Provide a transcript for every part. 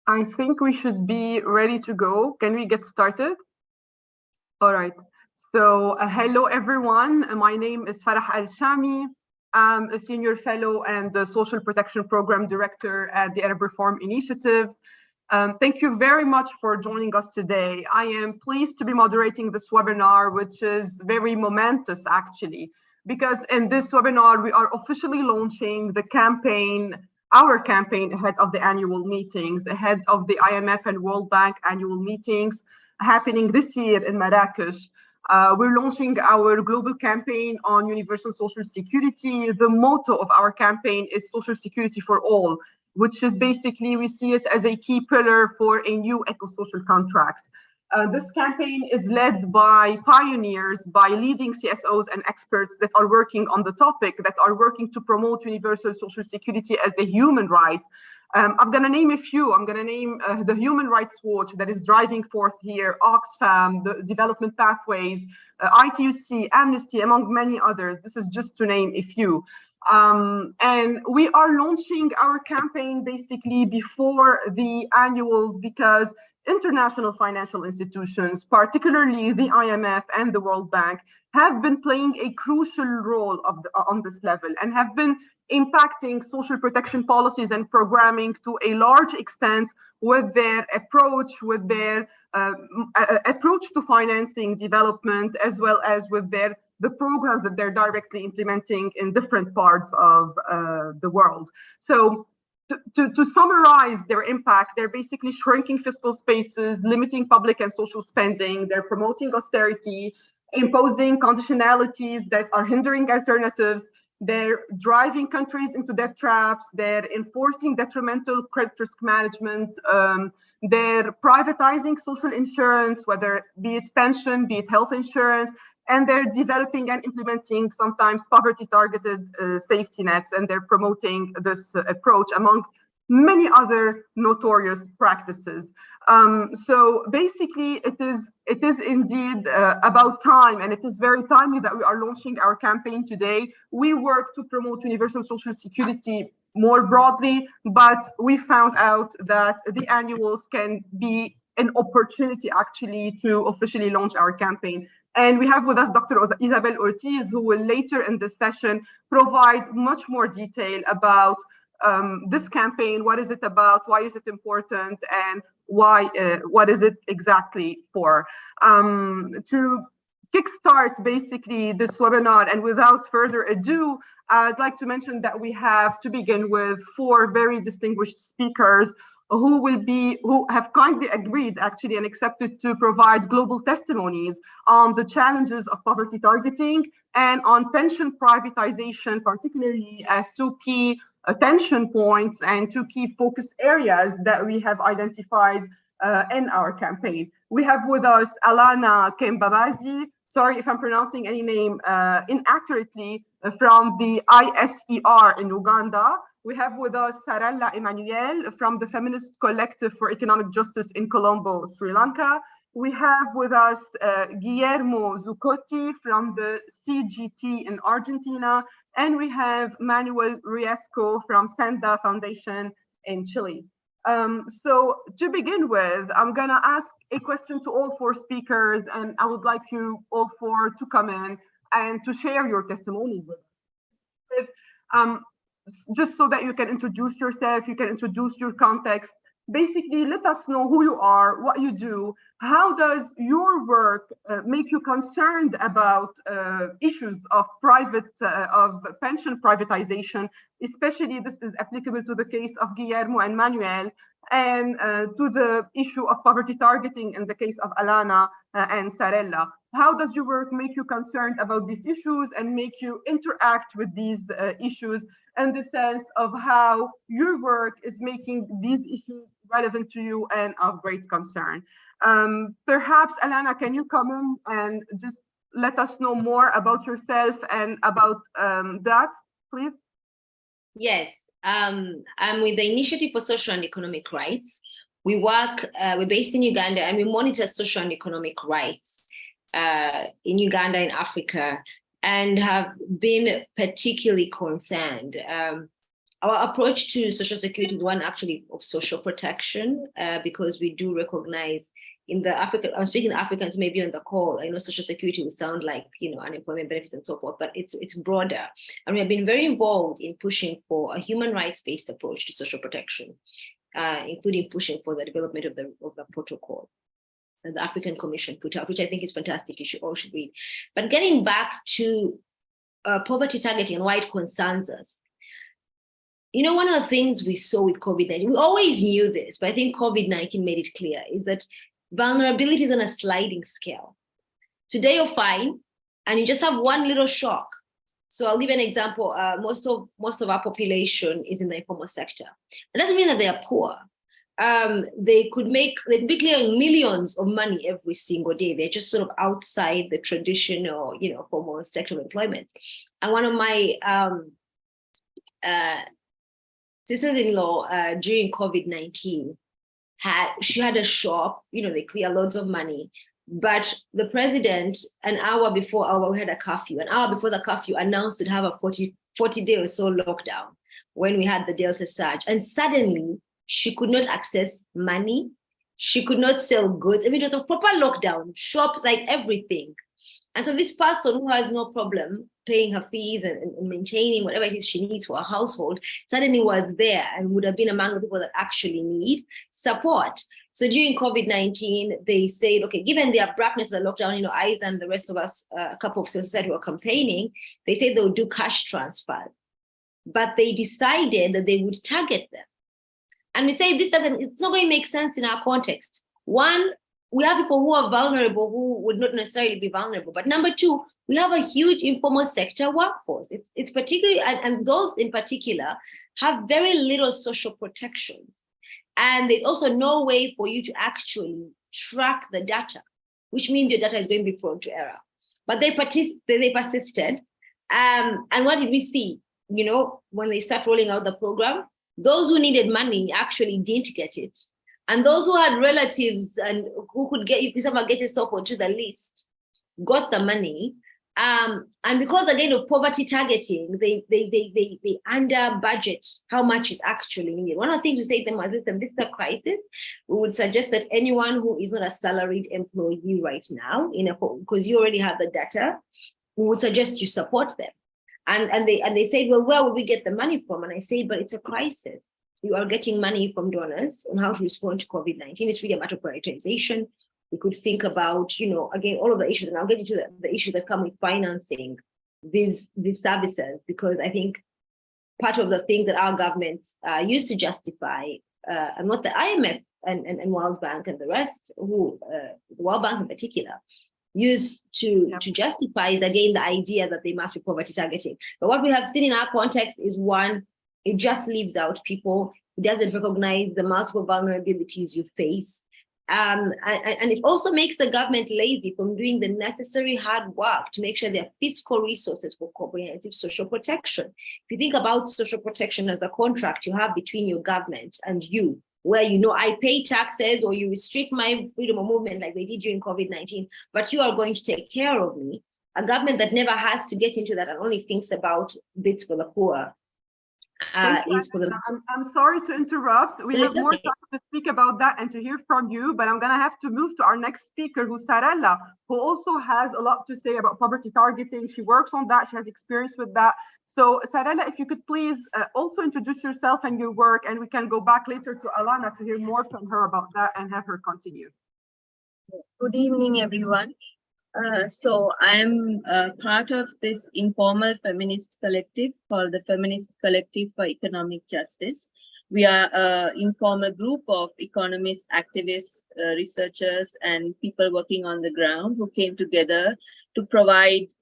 I think we should be ready to go. Can we get started? All right. So, hello everyone. My name is Farah Al-Shami. I'm a senior fellow and the Social Protection Program Director at the Arab Reform Initiative. Thank you very much for joining us today. I am pleased to be moderating this webinar, which is very momentous actually, because in this webinar, we are officially launching the campaign, our campaign ahead of the annual meetings, ahead of the IMF and World Bank annual meetings happening this year in Marrakesh. We're launching our global campaign on universal social security. The motto of our campaign is social security for all, which is basically, we see it as a key pillar for a new eco-social contract. This campaign is led by pioneers, by leading CSOs and experts that are working on the topic, that are working to promote universal social security as a human right. I'm going to name a few. I'm going to name the Human Rights Watch that is driving forth here, Oxfam, the Development Pathways, ITUC, Amnesty, among many others. This is just to name a few. And we are launching our campaign basically before the annuals because international financial institutions, particularly the IMF and the World Bank, have been playing a crucial role on this level and have been impacting social protection policies and programming to a large extent with their approach, approach to financing development, as well as with the programs that they're directly implementing in different parts of the world. So to summarize their impact, they're basically shrinking fiscal spaces, limiting public and social spending, they're promoting austerity, imposing conditionalities that are hindering alternatives, they're driving countries into debt traps, they're enforcing detrimental credit risk management, they're privatizing social insurance, whether be it pension, be it health insurance, and they're developing and implementing sometimes poverty-targeted safety nets, and they're promoting this approach among many other notorious practices. So basically, it is indeed about time, and it is very timely that we are launching our campaign today. We work to promote universal social security more broadly, but we found out that the annuals can be an opportunity actually to officially launch our campaign. And we have with us Dr. Isabel Ortiz, who will later in this session provide much more detail about this campaign. What is it about? Why is it important? And what is it exactly for? To kickstart basically this webinar, and without further ado, I'd like to mention that we have, to begin with, 4 very distinguished speakers who have kindly agreed actually and accepted to provide global testimonies on the challenges of poverty targeting and on pension privatization, particularly as 2 key attention points and 2 key focus areas that we have identified in our campaign. We have with us Alana Kembabazi, sorry if I'm pronouncing any name inaccurately, from the ISER in Uganda. We have with us Sarella Emmanuel from the Feminist Collective for Economic Justice in Colombo, Sri Lanka. We have with us Guillermo Zuccotti from the CGT in Argentina. And we have Manuel Riesco from Senda Foundation in Chile. So to begin with, I'm going to ask a question to all 4 speakers, and I would like you all 4 to come in and to share your testimonies with us. Just so that you can introduce yourself, you can introduce your context. Basically, let us know who you are, what you do. How does your work make you concerned about issues of pension privatization? Especially, this is applicable to the case of Guillermo and Manuel, and to the issue of poverty targeting in the case of Alana and Sarella. How does your work make you concerned about these issues and make you interact with these issues in the sense of how your work is making these issues relevant to you and of great concern? Perhaps, Alana, can you come in and just let us know more about yourself and about that, please? Yes, I'm with the Initiative for Social and Economic Rights. We work, we're based in Uganda, and we monitor social and economic rights in Uganda, in Africa, and have been particularly concerned Our approach to Social Security is one actually of social protection, because we do recognize in the African, I'm speaking to Africans maybe on the call, I know Social Security would sound like, unemployment benefits and so forth, but it's broader. And we have been very involved in pushing for a human rights-based approach to social protection, including pushing for the development of the protocol that the African Commission put out, which I think is fantastic. You all should read. But getting back to poverty targeting and why it concerns us. One of the things we saw with COVID-19, we always knew this, but I think COVID-19 made it clear, is that vulnerability is on a sliding scale. Today you're fine, and you just have one little shock. So I'll give an example. Most of our population is in the informal sector. It doesn't mean that they are poor. They'd be clearing millions of money every single day. They're just sort of outside the traditional, formal sector of employment. And one of my sisters-in-law during COVID-19 she had a shop, they clear loads of money, but the president, an hour before we had a curfew, an hour before the curfew announced we'd have a 40-day or so lockdown when we had the Delta surge. And suddenly she could not access money. She could not sell goods. I mean, it was a proper lockdown, shops, like everything. And so this person who has no problem paying her fees and maintaining whatever it is she needs for her household suddenly was there and would have been among the people that actually need support. So during COVID-19, they said, okay, given the abruptness of the lockdown, I and the rest of us, a couple of society were campaigning, they said they would do cash transfers, but they decided that they would target them. And we say it's not going to make sense in our context. One, we have people who are vulnerable who would not necessarily be vulnerable. But number two, we have a huge informal sector workforce. It's particularly, and those in particular have very little social protection. And there's also no way for you to actually track the data, which means your data is going to be prone to error. But they persisted. And what did we see? When they start rolling out the program, those who needed money actually didn't get it. And those who had relatives and who could get yourself onto the list got the money. And because again of poverty targeting, they under budget how much is actually needed. One of the things we say to them is, this is a crisis. We would suggest that anyone who is not a salaried employee right now, because you already have the data, we would suggest you support them. And they said, well, where would we get the money from? And I said, but it's a crisis. You are getting money from donors on how to respond to COVID-19. It's really a matter of prioritization. We could think about, again, all of the issues, and I'll get into the issues that come with financing these services, because I think part of the things that our governments used to justify, and what the IMF and World Bank and the rest, the World Bank in particular, used to justify is again the idea that they must be poverty targeting. But what we have seen in our context is, one, it just leaves out people. It doesn't recognize the multiple vulnerabilities you face. And it also makes the government lazy from doing the necessary hard work to make sure there are fiscal resources for comprehensive social protection. If you think about social protection as a contract you have between your government and you, where I pay taxes or you restrict my freedom of movement like they did during COVID-19, but you are going to take care of me. A government that never has to get into that and only thinks about bits for the poor. I'm sorry to interrupt. We have more time to speak about that and to hear from you, but I'm going to have to move to our next speaker, who's Sarella, who also has a lot to say about poverty targeting. She works on that. She has experience with that. So Sarella, if you could please also introduce yourself and your work, and we can go back later to Alana to hear more from her about that and have her continue. Good evening, everyone. So I'm part of this informal feminist collective called the Feminist Collective for Economic Justice. We are an informal group of economists, activists, researchers, and people working on the ground who came together to provide,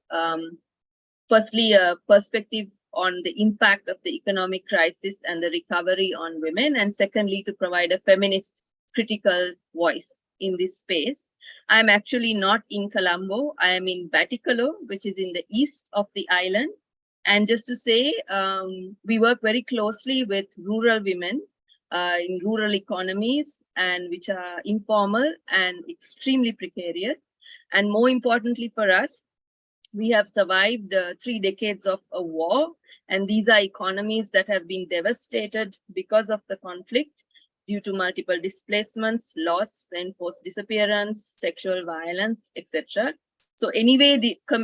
firstly, a perspective on the impact of the economic crisis and the recovery on women, and secondly, to provide a feminist critical voice in this space. I'm actually not in Colombo. I am in Batticaloa, which is in the east of the island. And just to say, we work very closely with rural women in rural economies, and which are informal and extremely precarious. And more importantly for us, we have survived 3 decades of a war, And these are economies that have been devastated because of the conflict due to multiple displacements, loss, enforced disappearance, sexual violence, etc. So anyway,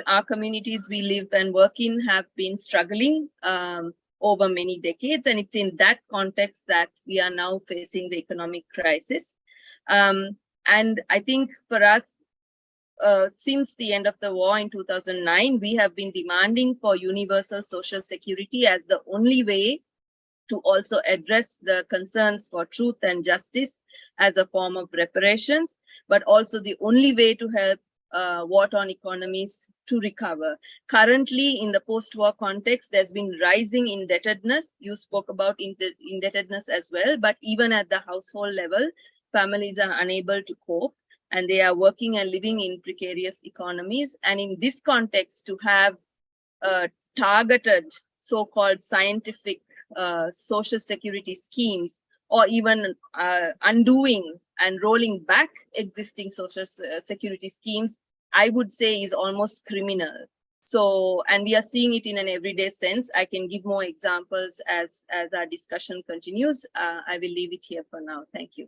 our communities we live and work in have been struggling over many decades. And it's in that context that we are now facing the economic crisis. And I think for us, since the end of the war in 2009, we have been demanding for universal social security as the only way to also address the concerns for truth and justice as a form of reparations, but also the only way to help war-torn economies to recover. Currently, in the post-war context, there's been rising indebtedness. You spoke about indebtedness as well, but even at the household level, families are unable to cope, and they are working and living in precarious economies. And in this context, to have targeted so-called scientific social security schemes, or even undoing and rolling back existing social security schemes, I would say is almost criminal. So, and we are seeing it in an everyday sense. I can give more examples as our discussion continues. I will leave it here for now. Thank you.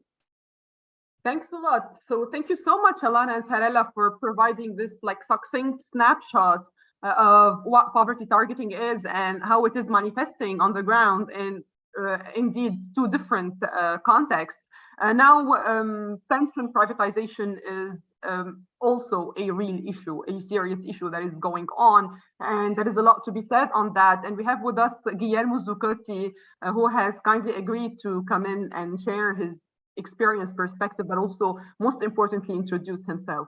Thanks a lot. So thank you so much, Alana and Sarella, for providing this succinct snapshot of what poverty targeting is and how it is manifesting on the ground in indeed two different contexts. Now, pension privatization is also a real issue, a serious issue that is going on, and there is a lot to be said on that. And we have with us Guillermo Zuccotti, who has kindly agreed to come in and share his experience, perspective, but also, most importantly, introduce himself.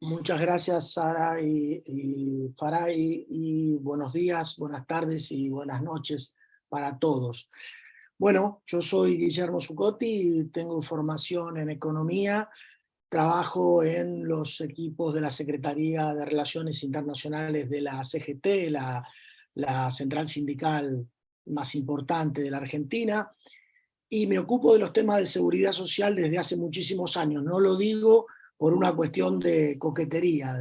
Muchas gracias, Sara y Farai, y buenos días, buenas tardes y buenas noches para todos. Bueno, yo soy Guillermo Zuccotti, tengo formación en economía, trabajo en los equipos de la Secretaría de Relaciones Internacionales de la CGT, la central sindical más importante de la Argentina, y me ocupo de los temas de seguridad social desde hace muchísimos años. No lo digo por una cuestión de coquetería,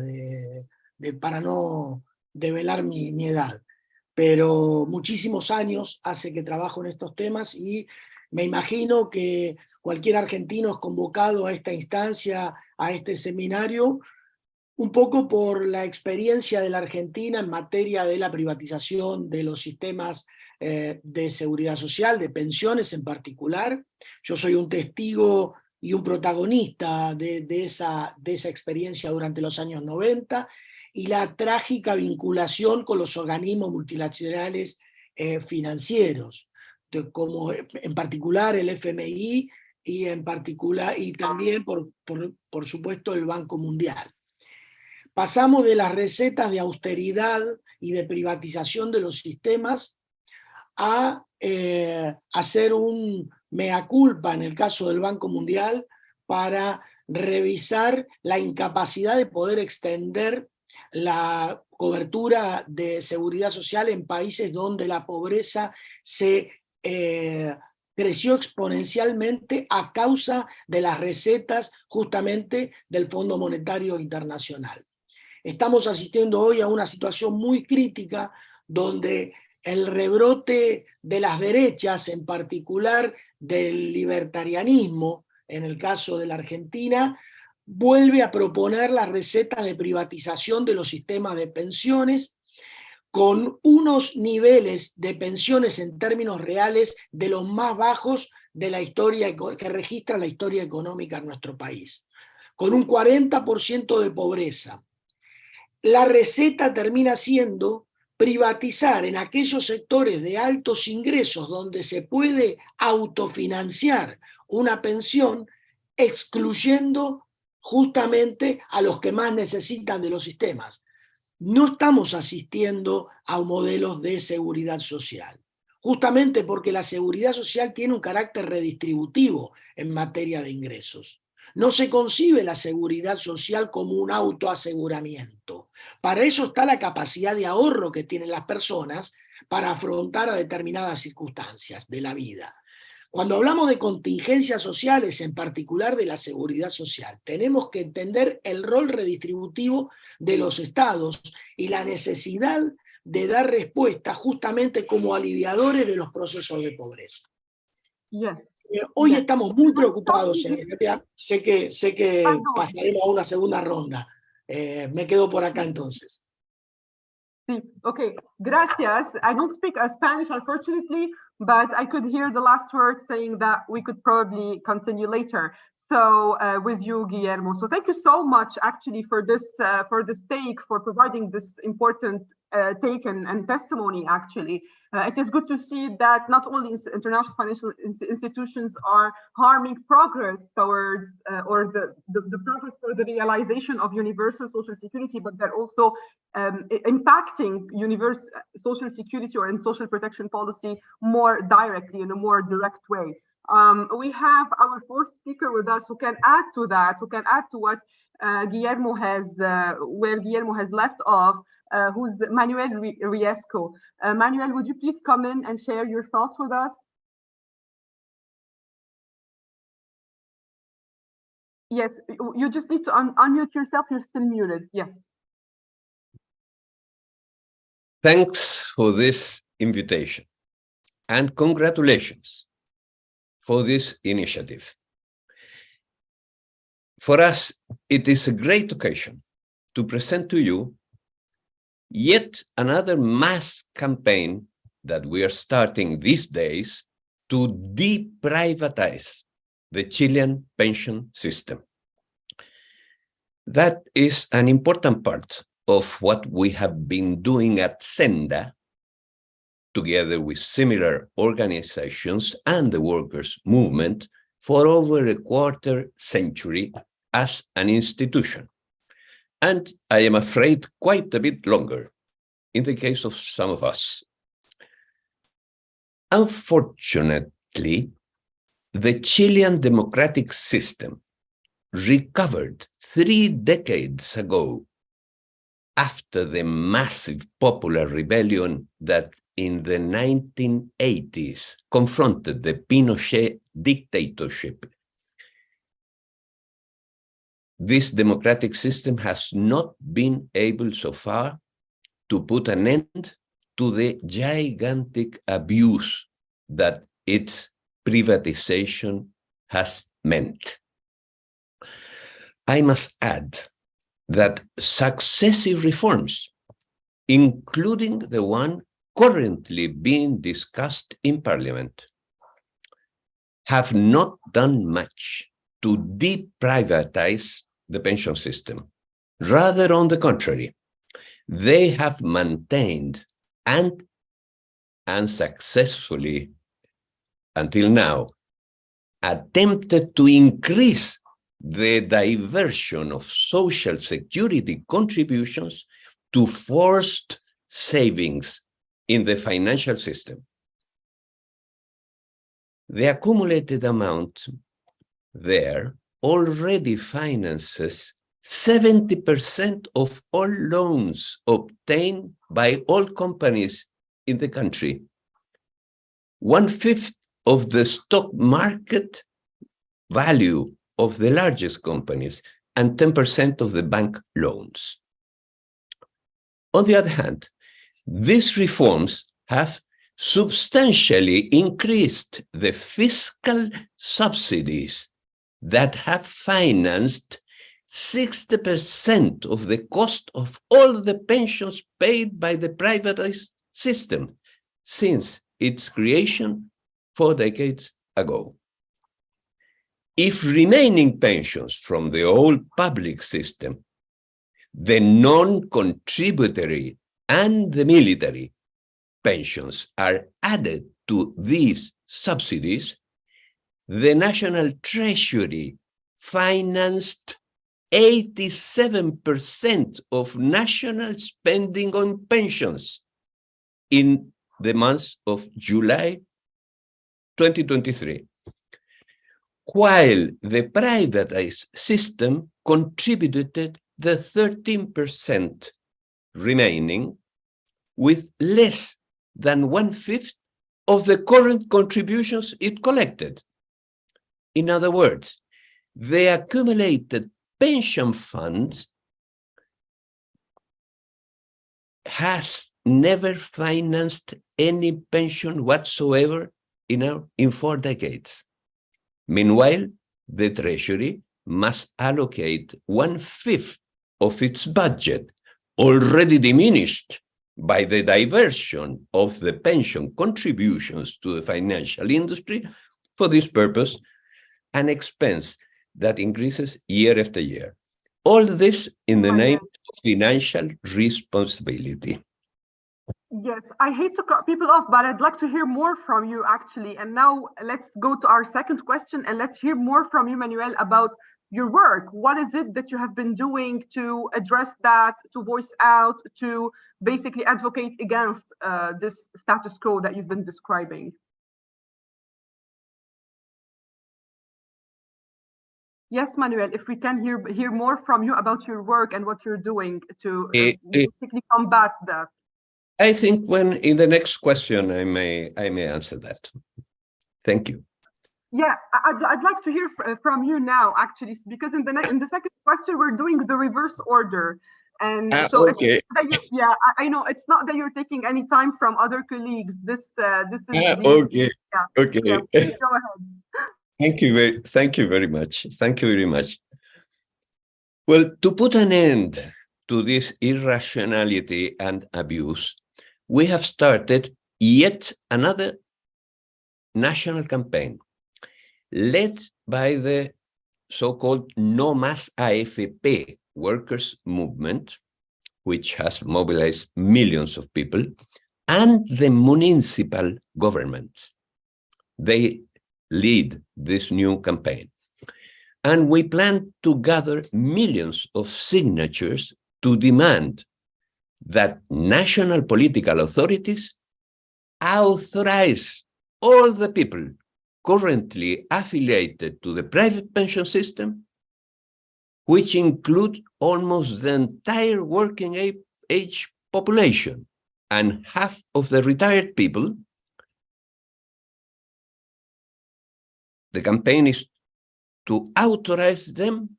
para no develar mi edad, pero muchísimos años hace que trabajo en estos temas y me imagino que cualquier argentino es convocado a esta instancia, a este seminario, un poco por la experiencia de la Argentina en materia de la privatización de los sistemas de seguridad social, de pensiones en particular. Yo soy un testigo y un protagonista de esa experiencia durante los años 90, y la trágica vinculación con los organismos multilaterales financieros, como en particular el FMI y también, por supuesto, el Banco Mundial. Pasamos de las recetas de austeridad y de privatización de los sistemas a hacer un mea culpa en el caso del Banco Mundial para revisar la incapacidad de poder extender la cobertura de seguridad social en países donde la pobreza se creció exponencialmente a causa de las recetas justamente del Fondo Monetario Internacional. Estamos asistiendo hoy a una situación muy crítica donde el rebrote de las derechas, en particular del libertarianismo, en el caso de la Argentina, vuelve a proponer las recetas de privatización de los sistemas de pensiones con unos niveles de pensiones en términos reales de los más bajos de la historia que registra la historia económica en nuestro país, con un 40% de pobreza. La receta termina siendo privatizar en aquellos sectores de altos ingresos donde se puede autofinanciar una pensión, excluyendo justamente a los que más necesitan de los sistemas. No estamos asistiendo a modelos de seguridad social, justamente porque la seguridad social tiene un carácter redistributivo en materia de ingresos. No se concibe la seguridad social como un autoaseguramiento. Para eso está la capacidad de ahorro que tienen las personas para afrontar a determinadas circunstancias de la vida. Cuando hablamos de contingencias sociales, en particular de la seguridad social, tenemos que entender el rol redistributivo de los estados y la necesidad de dar respuesta justamente como aliviadores de los procesos de pobreza. Yes. Hoy Yes. estamos muy preocupados, Yes. sé que Perdón. pasaremos a una segunda ronda. Me quedo por acá entonces. Sí, okay, gracias. I don't speak Spanish, unfortunately, but I could hear the last word saying that we could probably continue later. So with you, Guillermo. So thank you so much, actually, for this take, for providing this important take and testimony, actually. It is good to see that not only international financial institutions are harming progress towards or the progress for the realization of universal social security, but they're also impacting universal social security or in social protection policy more directly in a more direct way. We have our fourth speaker with us who can add to that, who can add to what Guillermo has, where Guillermo has left off, who's Manuel Riesco. Manuel, would you please come in and share your thoughts with us? Yes, you just need to unmute yourself. You're still muted. Yes. Thanks for this invitation and congratulations for this initiative. For us, it is a great occasion to present to you yet another mass campaign that we are starting these days to deprivatize the Chilean pension system. That is an important part of what we have been doing at Senda, together with similar organizations and the workers' movement for over a quarter century as an institution. And I am afraid quite a bit longer in the case of some of us. Unfortunately, the Chilean democratic system recovered 3 decades ago after the massive popular rebellion that in the 1980s confronted the Pinochet dictatorship. This democratic system has not been able so far to put an end to the gigantic abuse that its privatization has meant. I must add that successive reforms, including the one currently being discussed in Parliament, have not done much to deprivatize the pension system. Rather, on the contrary, they have maintained and unsuccessfully until now attempted to increase the diversion of social security contributions to forced savings in the financial system. The accumulated amount there already finances 70% of all loans obtained by all companies in the country, 1/5 of the stock market value of the largest companies, and 10% of the bank loans. On the other hand, these reforms have substantially increased the fiscal subsidies that have financed 60% of the cost of all the pensions paid by the privatized system since its creation 4 decades ago. If remaining pensions from the old public system, the non-contributory and the military pensions are added to these subsidies, the National Treasury financed 87% of national spending on pensions in the month of July 2023, while the privatized system contributed the 13% remaining, with less than 1/5 of the current contributions it collected. In other words, the accumulated pension funds has never financed any pension whatsoever in 4 decades. Meanwhile, the Treasury must allocate 1/5 of its budget, already diminished by the diversion of the pension contributions to the financial industry for this purpose, an expense that increases year after year. All this in the name of financial responsibility. Yes, I hate to cut people off, but I'd like to hear more from you actually. And now let's go to our second question and let's hear more from you, Manuel, about your work. What is it that you have been doing to address that, to voice out, to basically advocate against this status quo that you've been describing? Yes, Manuel, if we can hear more from you about your work and what you're doing to basically combat that. I think when in the next question I may answer that. Thank you. Yeah, I'd like to hear from you now, actually, because in the second question we're doing the reverse order, and so okay. Yeah, I know it's not that you're taking any time from other colleagues. This is okay. Yeah, okay. Yeah, please go ahead. Thank you very much. Thank you very much. Well, to put an end to this irrationality and abuse, we have started yet another national campaign led by the so-called No Más AFP workers movement, which has mobilized millions of people, and the municipal governments. They lead this new campaign. And we plan to gather millions of signatures to demand that national political authorities authorize all the people currently affiliated to the private pension system, which include almost the entire working age population and half of the retired people. The campaign is to authorize them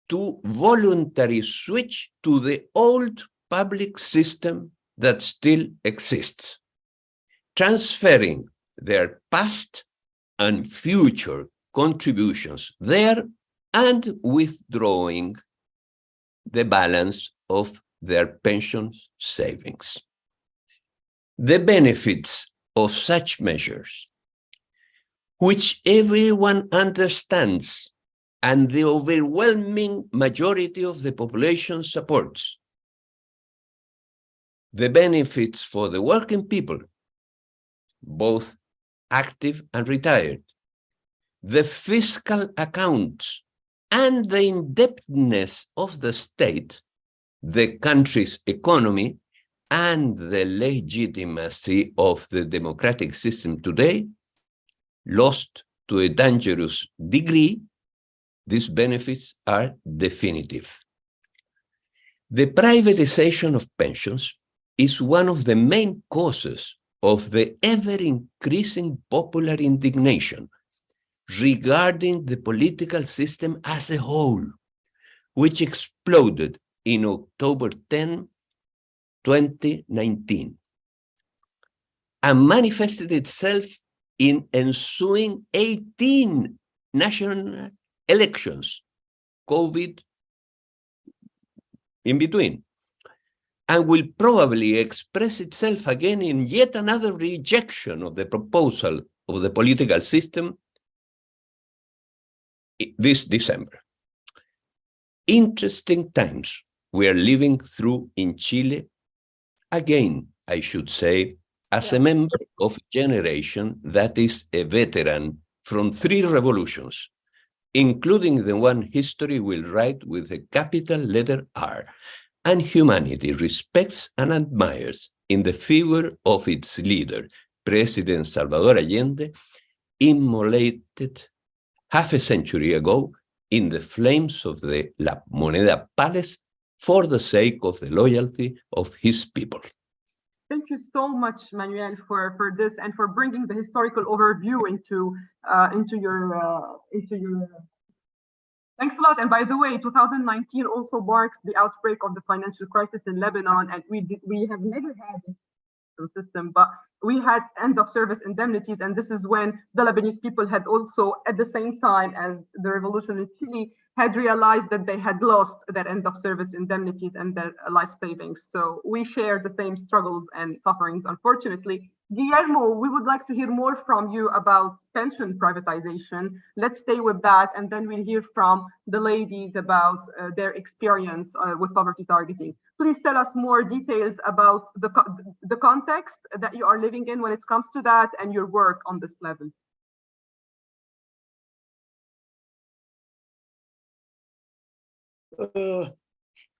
to voluntarily switch to the old public system that still exists, transferring their past and future contributions there and withdrawing the balance of their pension savings. The benefits of such measures, which everyone understands and the overwhelming majority of the population supports, the benefits for the working people, both active and retired, the fiscal accounts, and the indebtedness of the state, the country's economy, and the legitimacy of the democratic system today, lost to a dangerous degree, these benefits are definitive. The privatization of pensions is one of the main causes of the ever-increasing popular indignation regarding the political system as a whole, which exploded in October 10, 2019, and manifested itself in ensuing 18 national elections, COVID in between, and will probably express itself again in yet another rejection of the proposal of the political system this December. Interesting times we are living through in Chile, again, I should say, as a member of a generation that is a veteran from 3 revolutions, including the one history will write with a capital letter R, and humanity respects and admires in the figure of its leader, President Salvador Allende, immolated half a century ago in the flames of the La Moneda Palace for the sake of the loyalty of his people. Thank you so much, Manuel, for this and for bringing the historical overview into your. Thanks a lot. And by the way, 2019 also marks the outbreak of the financial crisis in Lebanon, and we have never had education system, but we had end of service indemnities. And this is when the Lebanese people had also, at the same time as the revolution in Chile, had realized that they had lost their end of service indemnities and their life savings. So we share the same struggles and sufferings, unfortunately. Guillermo, we would like to hear more from you about pension privatization. Let's stay with that, and then we'll hear from the ladies about their experience with poverty targeting. Please tell us more details about the context that you are living in when it comes to that and your work on this level.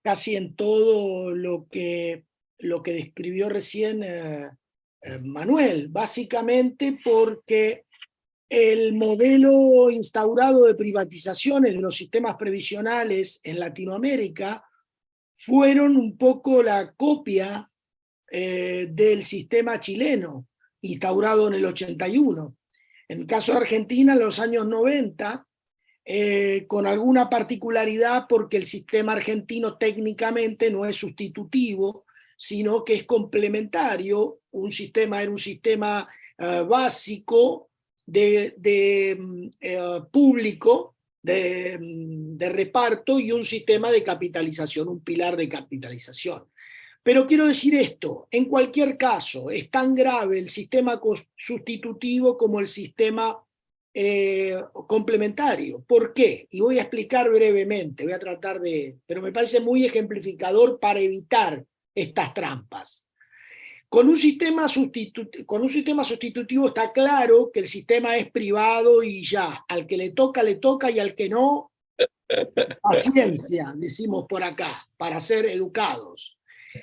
Casi en todo lo que describió recién Manuel, básicamente porque el modelo instaurado de privatizaciones de los sistemas previsionales en Latinoamérica fueron un poco la copia del sistema chileno instaurado en el 81. En el caso de Argentina, en los años 90, con alguna particularidad porque el sistema argentino técnicamente no es sustitutivo, sino que es complementario. Era un sistema básico público de reparto y un sistema de capitalización, un pilar de capitalización. Pero quiero decir esto, en cualquier caso, es tan grave el sistema sustitutivo como el sistema complementario. ¿Por qué? Y voy a explicar brevemente, voy a tratar pero me parece muy ejemplificador para evitar estas trampas. Con un sistema sustitutivo está claro que el sistema es privado y ya, al que le toca y al que no, paciencia, decimos por acá, para ser educados.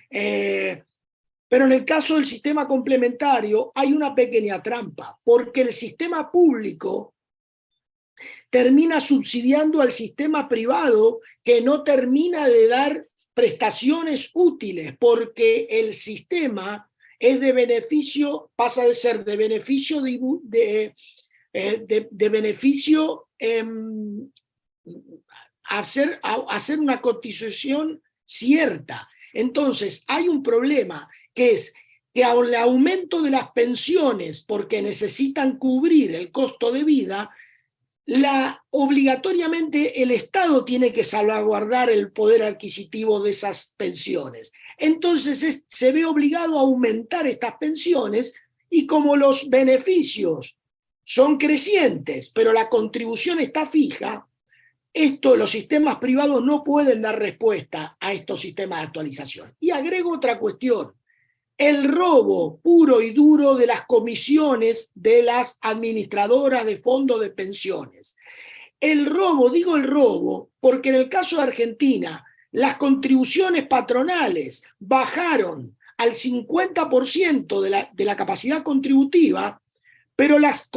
Pero en el caso del sistema complementario hay una pequeña trampa, porque el sistema público termina subsidiando al sistema privado que no termina de dar prestaciones útiles, porque el sistema es de beneficio, pasa de ser de beneficio hacer una cotización cierta. Entonces hay un problema, que es que al aumento de las pensiones, porque necesitan cubrir el costo de vida, obligatoriamente el Estado tiene que salvaguardar el poder adquisitivo de esas pensiones. Entonces se ve obligado a aumentar estas pensiones, y como los beneficios son crecientes, pero la contribución está fija, los sistemas privados no pueden dar respuesta a estos sistemas de actualización. Y agrego otra cuestión: el robo puro y duro de las comisiones de las administradoras de fondos de pensiones. Digo el robo, porque en el caso de Argentina, las contribuciones patronales bajaron al 50% de la capacidad contributiva, pero las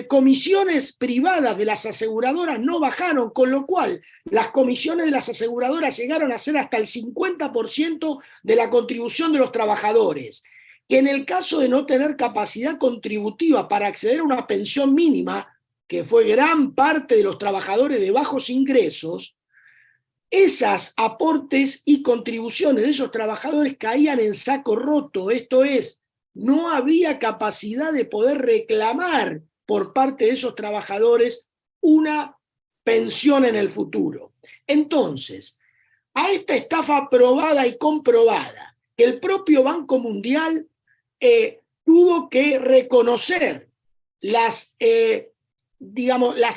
comisiones privadas de las aseguradoras no bajaron, con lo cual las comisiones de las aseguradoras llegaron a ser hasta el 50% de la contribución de los trabajadores, que en el caso de no tener capacidad contributiva para acceder a una pensión mínima, que fue gran parte de los trabajadores de bajos ingresos, esas aportes y contribuciones de esos trabajadores caían en saco roto, esto es, no había capacidad de poder reclamar por parte de esos trabajadores una pensión en el futuro. Entonces, a esta estafa probada y comprobada, que el propio Banco Mundial tuvo que reconocer las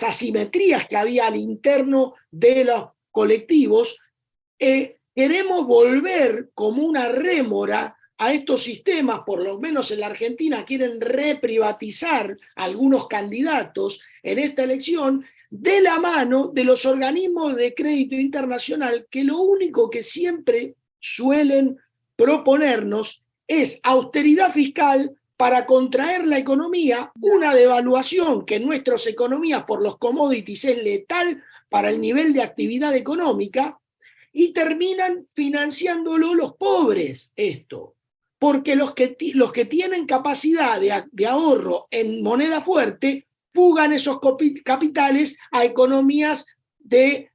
asimetrías que había al interno de los colectivos, queremos volver como una rémora a estos sistemas. Por lo menos en la Argentina quieren reprivatizar algunos candidatos en esta elección, de la mano de los organismos de crédito internacional, que lo único que siempre suelen proponernos es austeridad fiscal para contraer la economía, una devaluación que en nuestras economías por los commodities es letal para el nivel de actividad económica, y terminan financiándolo los pobres esto. Porque los que tienen capacidad de ahorro en moneda fuerte fugan esos capitales a economías de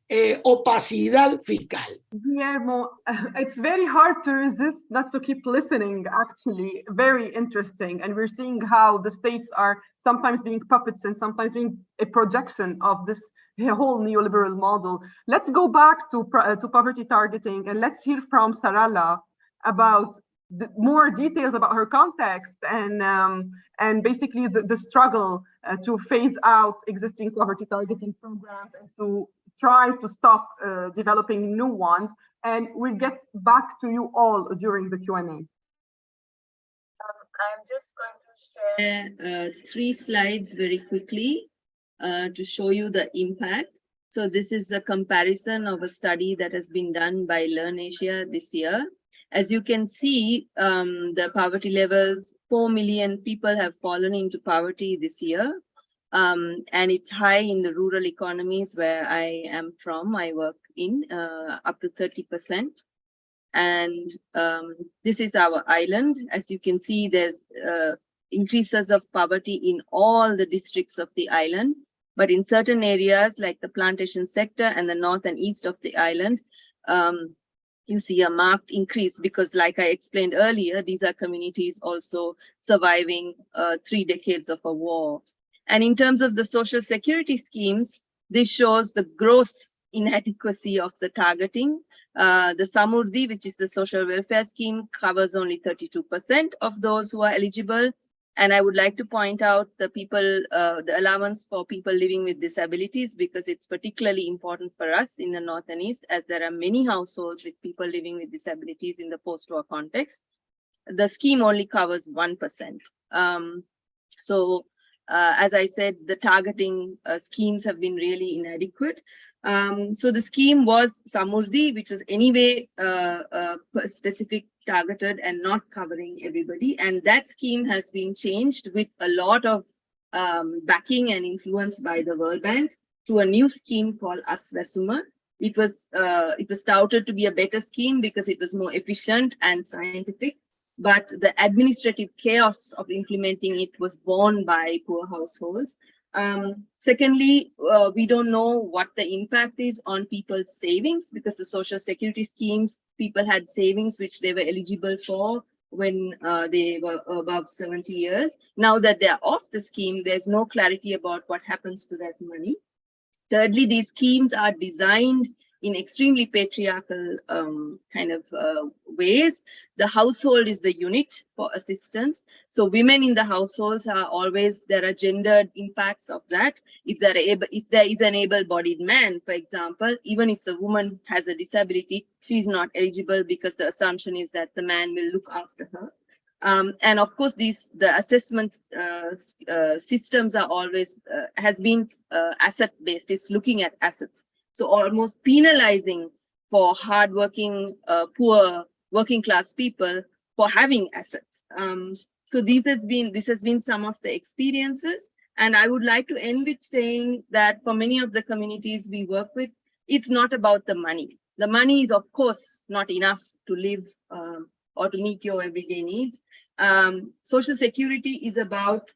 opacidad fiscal. Guillermo, it's very hard to resist not to keep listening, actually. Very interesting. And we're seeing how the states are sometimes being puppets and sometimes being a projection of this whole neoliberal model. Let's go back to poverty targeting, and let's hear from Sarala about more details about her context and basically the struggle to phase out existing poverty targeting programs and to try to stop developing new ones. And we'll get back to you all during the Q&A. I'm just going to share 3 slides very quickly to show you the impact. So this is a comparison of a study that has been done by Learn Asia this year. As you can see, the poverty levels, 4 million people have fallen into poverty this year. And it's high in the rural economies where I am from. I work in up to 30%. And this is our island. As you can see, there's increases of poverty in all the districts of the island. But in certain areas like the plantation sector and the north and east of the island, you see a marked increase because, like I explained earlier, these are communities also surviving 3 decades of a war. And in terms of the social security schemes, this shows the gross inadequacy of the targeting. The Samurdhi, which is the social welfare scheme, covers only 32% of those who are eligible. And I would like to point out the allowance for people living with disabilities, because it's particularly important for us in the North and East, as there are many households with people living with disabilities in the post-war context. The scheme only covers 1%. As I said, the targeting schemes have been really inadequate. So the scheme was Samurdhi, which was anyway specific, targeted, and not covering everybody. And that scheme has been changed with a lot of backing and influence by the World Bank to a new scheme called Aswesuma. It was touted to be a better scheme because it was more efficient and scientific. But the administrative chaos of implementing it was borne by poor households. Secondly, we don't know what the impact is on people's savings, because the social security schemes, people had savings which they were eligible for when they were above 70 years. Now that they're off the scheme, there's no clarity about what happens to that money. Thirdly, these schemes are designed in extremely patriarchal ways. The household is the unit for assistance. So women in the households are always, there are gendered impacts of that. If there is an able-bodied man, for example, even if the woman has a disability, she's not eligible because the assumption is that the man will look after her. And of course, the assessment systems are always, has been asset-based, it's looking at assets. So almost penalizing for hardworking, poor, working class people for having assets. So this has been some of the experiences. And I would like to end with saying that for many of the communities we work with, it's not about the money. The money is, of course, not enough to live or to meet your everyday needs. Social security is about,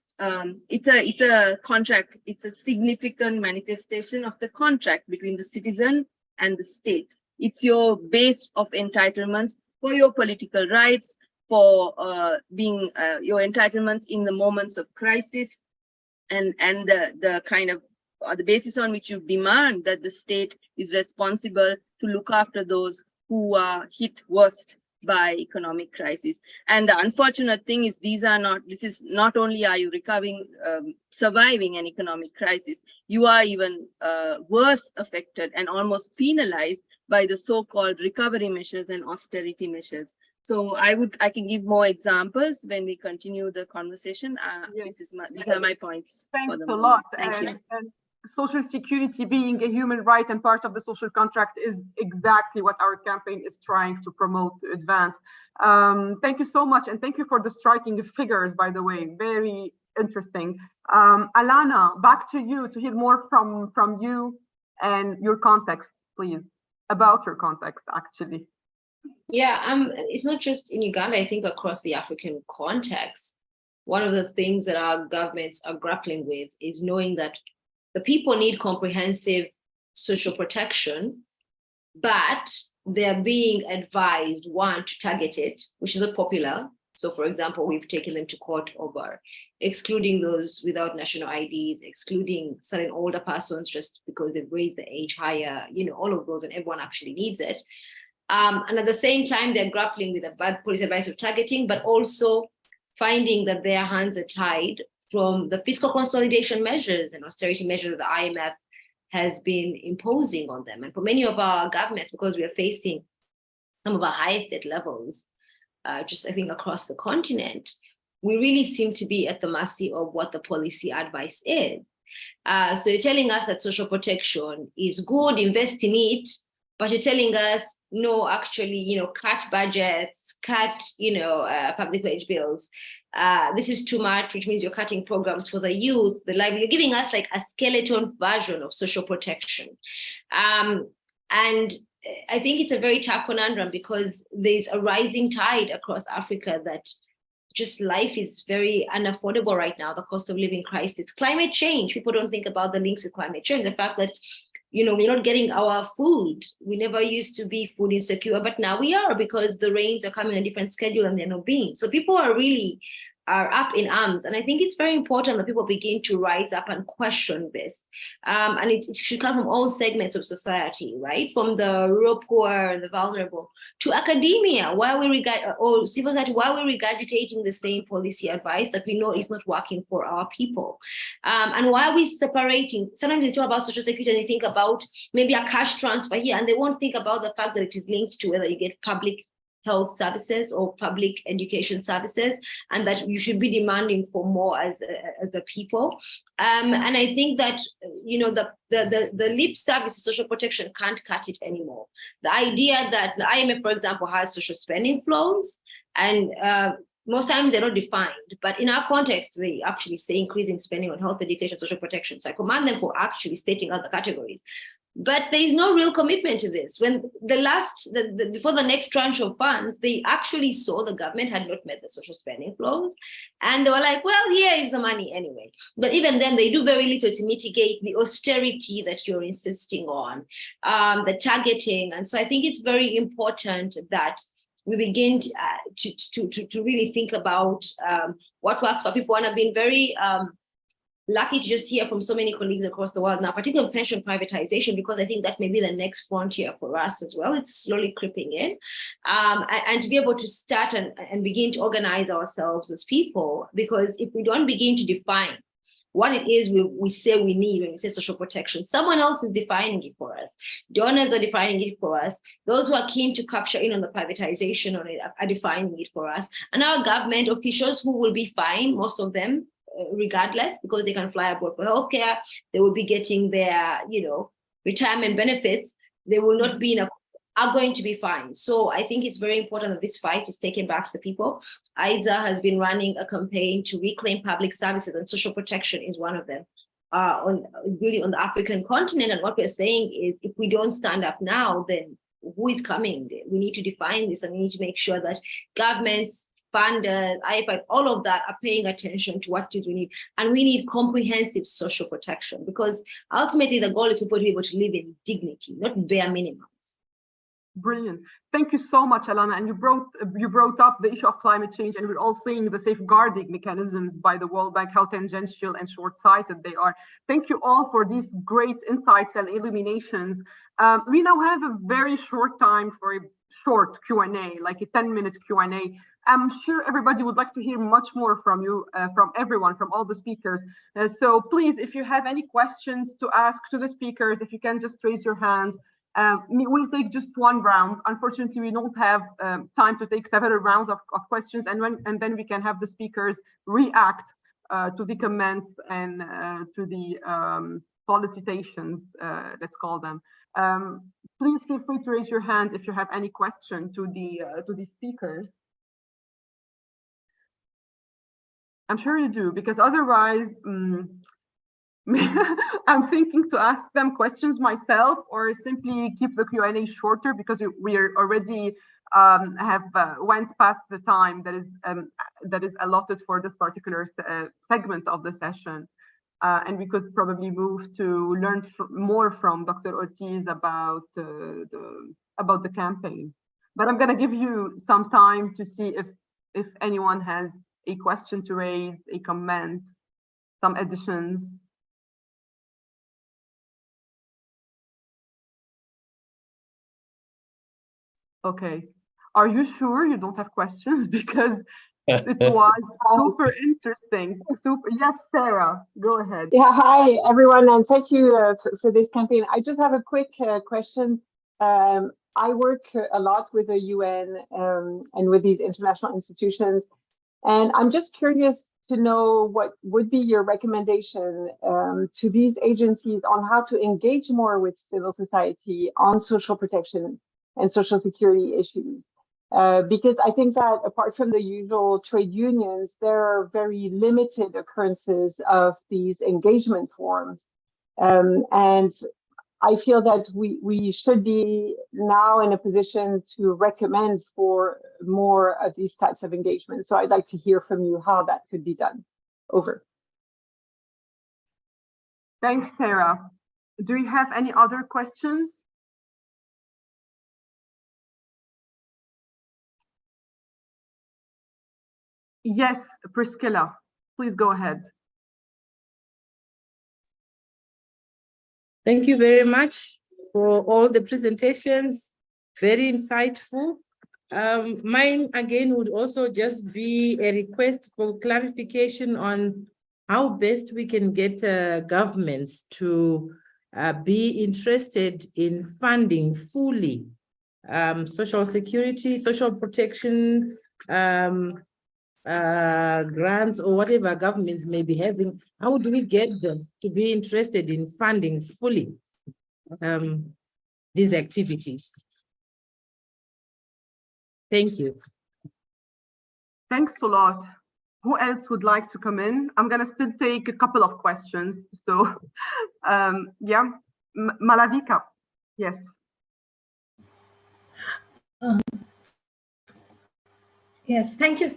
it's a contract. It's a significant manifestation of the contract between the citizen and the state. It's your base of entitlements for your political rights, for being your entitlements in the moments of crisis, and the kind of the basis on which you demand that the state is responsible to look after those who are hit worst by economic crisis. And the unfortunate thing is this is not only are you surviving an economic crisis, you are even worse affected and almost penalized by the so-called recovery measures and austerity measures. So I can give more examples when we continue the conversation. Yes. These are my points. Thanks a lot. Thank you. And social security being a human right and part of the social contract is exactly what our campaign is trying to promote, to advance. Thank you so much. And thank you for the striking figures, by the way, very interesting. Alana, back to you to hear more from you and your context, please, about your context, actually. Yeah, it's not just in Uganda, I think across the African context, one of the things that our governments are grappling with is knowing that the people need comprehensive social protection, but they're being advised, one, to target it, which is not popular. So, for example, we've taken them to court over excluding those without national IDs, excluding certain older persons just because they've raised the age higher, all of those, and everyone actually needs it. And at the same time, they're grappling with a bad policy advice of targeting, but also finding that their hands are tied from the fiscal consolidation measures and austerity measures that the IMF has been imposing on them. And for many of our governments, because we are facing some of our highest debt levels, just I think across the continent, we really seem to be at the mercy of what the policy advice is. So you're telling us that social protection is good, invest in it, but you're telling us, no, actually, cut budgets, cut, public wage bills. This is too much, which means you're cutting programs for the youth, the livelihood. You're giving us like a skeleton version of social protection. And I think it's a very tough conundrum because there's a rising tide across Africa that just life is very unaffordable right now, the cost of living crisis, climate change. People don't think about the links with climate change, the fact that, we're not getting our food. We never used to be food insecure, but now we are because the rains are coming on a different schedule and they're not being. So people are really up in arms. And I think it's very important that people begin to rise up and question this. And it should come from all segments of society, right? From the rural poor and the vulnerable to academia, or civil society, while we're regurgitating the same policy advice that we know is not working for our people. And why are we separating? Sometimes they talk about social security and they think about maybe a cash transfer here, and they won't think about the fact that it is linked to whether you get public health services or public education services, and that you should be demanding for more as a people. And I think that the lip service to social protection can't cut it anymore. The idea that the IMF, for example, has social spending flows, and most times they're not defined, but in our context, they actually say increasing spending on health, education, social protection. So I commend them for actually stating other categories. But there is no real commitment to this. When before the next tranche of funds, they actually saw the government had not met the social spending flows. And they were like, well, here is the money anyway. But even then, they do very little to mitigate the austerity that you're insisting on, the targeting. And so I think it's very important that we begin to really think about what works for people. And I've been very lucky to just hear from so many colleagues across the world now, particularly pension privatization, because I think that may be the next frontier for us as well. It's slowly creeping in. And to be able to start and begin to organize ourselves as people, because if we don't begin to define what it is we say we need when we say social protection, someone else is defining it for us. Donors are defining it for us. Those who are keen to capture in on the privatization on it are defining it for us. And our government officials, who will be fine, most of them, regardless, because they can fly abroad for healthcare, they will be getting their, retirement benefits. They will not be are going to be fine. So I think it's very important that this fight is taken back to the people. ISA has been running a campaign to reclaim public services, and social protection is one of them. On the African continent, and what we're saying is, if we don't stand up now, then who is coming? We need to define this, and we need to make sure that governments, funders, IFI, all of that are paying attention to what it is we need. And we need comprehensive social protection, because ultimately the goal is for people to be able to live in dignity, not bare minimums. Brilliant. Thank you so much, Alana. And you brought up the issue of climate change, and we're all seeing the safeguarding mechanisms by the World Bank, how tangential and short-sighted they are. Thank you all for these great insights and illuminations. We now have a very short time for a short Q&A, like a 10-minute Q&A. I'm sure everybody would like to hear much more from you, from everyone, from all the speakers. So please, if you have any questions to ask to the speakers, if you can just raise your hand. We'll take just one round. Unfortunately, we don't have time to take several rounds of questions, and then we can have the speakers react to the comments and to the solicitations, let's call them. Please feel free to raise your hand if you have any question to the speakers. I'm sure you do, because otherwise, I'm thinking to ask them questions myself, or simply keep the Q&A shorter, because we are already went past the time that is allotted for this particular segment of the session. And we could probably move to learn more from Dr. Ortiz about the campaign. But I'm going to give you some time to see if anyone has a question to raise, a comment, some additions. Okay. Are you sure you don't have questions? Because it was super interesting. Super. Yes, Sarah, go ahead. Yeah, hi everyone, and thank you for this campaign. I just have a quick question. I work a lot with the UN and with these international institutions, and I'm just curious to know what would be your recommendation to these agencies on how to engage more with civil society on social protection and social security issues. Because I think that apart from the usual trade unions, there are very limited occurrences of these engagement forums. And I feel that we should be now in a position to recommend for more of these types of engagements. So I'd like to hear from you how that could be done. Over. Thanks, Sarah. Do we have any other questions? Yes, Priscilla, please go ahead. Thank you very much for all the presentations, very insightful. Mine again would also just be a request for clarification on how best we can get governments to be interested in funding fully social security, social protection, grants or whatever governments may be having. How do we get them to be interested in funding fully these activities? Thank you. Thanks a lot. Who else would like to come in? I'm going to still take a couple of questions. So, yeah, Malavika, yes. Yes, thank you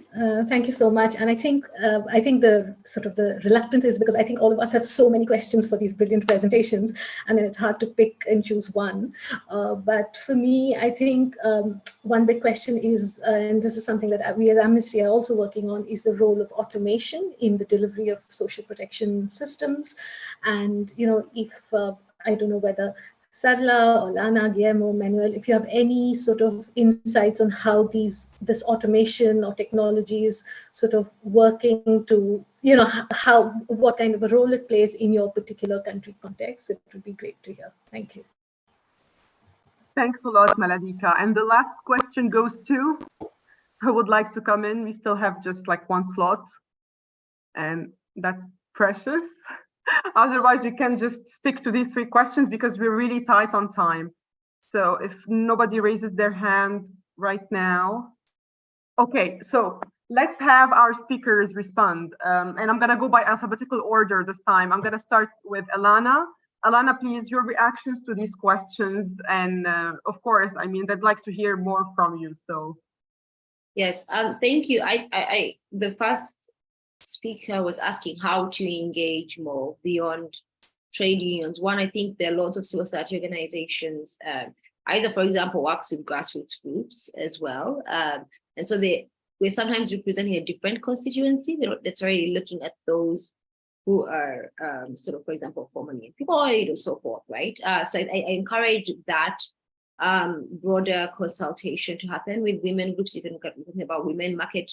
so much. And I think the sort of the reluctance is because I think all of us have so many questions for these brilliant presentations, and then it's hard to pick and choose one. But for me, I think one big question is, and this is something that we as Amnesty are also working on, is the role of automation in the delivery of social protection systems. And if I don't know whether Sarla or Lana, Guillermo, Manuel, if you have any sort of insights on how this automation or technology is sort of working to, what kind of a role it plays in your particular country context, it would be great to hear. Thank you. Thanks a lot, Malavika. And the last question goes to who would like to come in. We still have just like one slot, and that's precious. Otherwise, we can just stick to these 3 questions because we're really tight on time. So if nobody raises their hand right now. Okay, so let's have our speakers respond. And I'm going to go by alphabetical order this time. I'm going to start with Alana. Alana, please, your reactions to these questions. And of course, I mean, I'd like to hear more from you. So. Yes, thank you. The first speaker was asking how to engage more beyond trade unions. One, I think there are lots of civil society organizations, either, for example, works with grassroots groups as well. And so we're sometimes representing a different constituency. They're not necessarily looking at those who are sort of, for example, formerly employed or so forth, right? So I encourage that broader consultation to happen with women groups. You can think about women market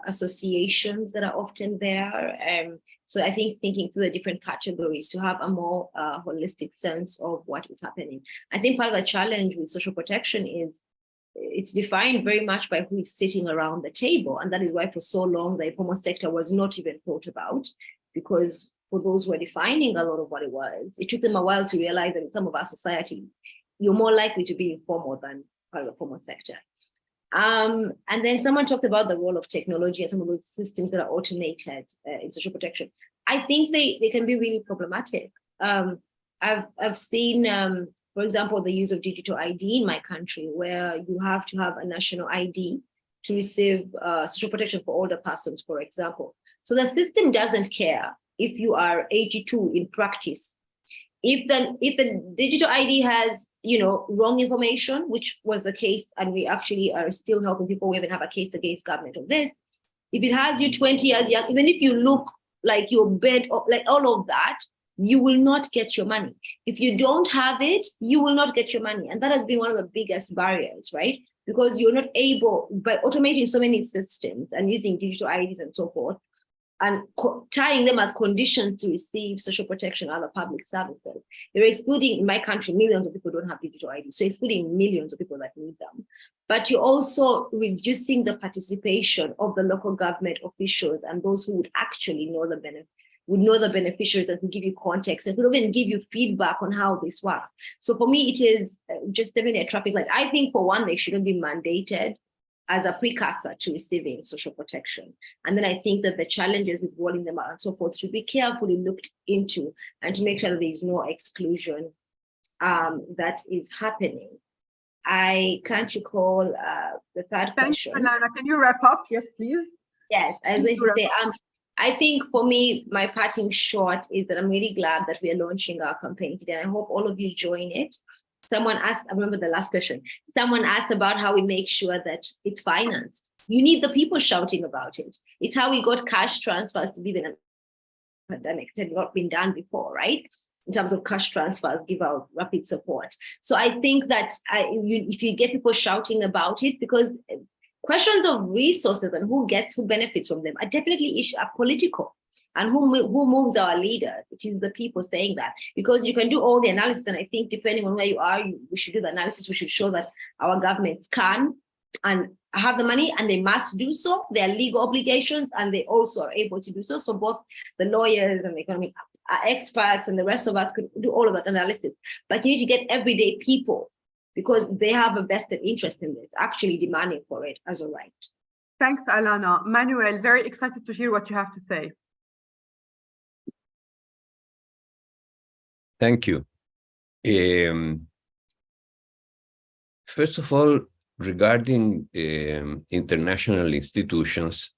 associations that are often there. So I think thinking through the different categories to have a more holistic sense of what is happening. I think part of the challenge with social protection is it's defined very much by who is sitting around the table. And that is why for so long, the informal sector was not even thought about, because for those who are defining a lot of what it was, it took them a while to realize that in some of our society, you're more likely to be informal than part of the formal sector. And then someone talked about the role of technology and some of those systems that are automated in social protection. I think they can be really problematic. I've seen, for example, the use of digital ID in my country, where you have to have a national ID to receive social protection for older persons, for example. So the system doesn't care if you are 82 in practice. If the digital ID has, wrong information, which was the case, and we actually are still helping people, we even have a case against government of this. If it has you 20 years young, even if you look like you're bent, like all of that, you will not get your money. If you don't have it, you will not get your money. And that has been one of the biggest barriers, right? Because you're not able, by automating so many systems and using digital IDs and so forth, and tying them as conditions to receive social protection and other public services. You're excluding, in my country, millions of people don't have digital IDs, so excluding millions of people that need them. But you're also reducing the participation of the local government officials and those who would actually know the beneficiaries and could give you context and could even give you feedback on how this works. So for me, it is just definitely a traffic light. I think for one, they shouldn't be mandated as a precursor to receiving social protection. And then I think that the challenges with rolling them out and so forth should be carefully looked into and to make sure that there is no exclusion that is happening. I can't recall the third question. Alana, can you wrap up? Yes, please. Yes, I was going to say, I think for me, my parting shot is that I'm really glad that we are launching our campaign today. I hope all of you join it. Someone asked, I remember the last question, someone asked about how we make sure that it's financed. You need the people shouting about it. It's how we got cash transfers to be in a pandemic. It had not been done before, right? In terms of cash transfers, give out rapid support. So I think that if you get people shouting about it, because questions of resources and who benefits from them are definitely political. And who moves our leaders? It is the people saying that, because you can do all the analysis, and I think depending on where you are, we should do the analysis. We should show that our governments can and have the money, and they must do so. There are legal obligations, and they also are able to do so. So both the lawyers and the economic experts and the rest of us could do all of that analysis. But you need to get everyday people, because they have a vested interest in this, actually demanding for it as a right. Thanks, Alana. Manuel, very excited to hear what you have to say. Thank you. First of all, regarding international institutions,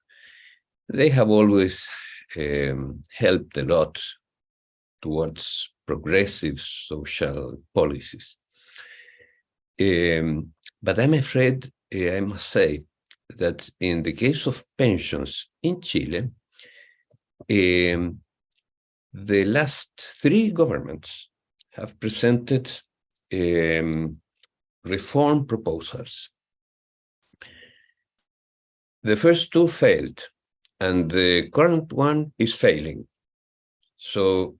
they have always helped a lot towards progressive social policies. But I'm afraid, I must say, that in the case of pensions in Chile, the last 3 governments have presented reform proposals. The first 2 failed, and the current one is failing. So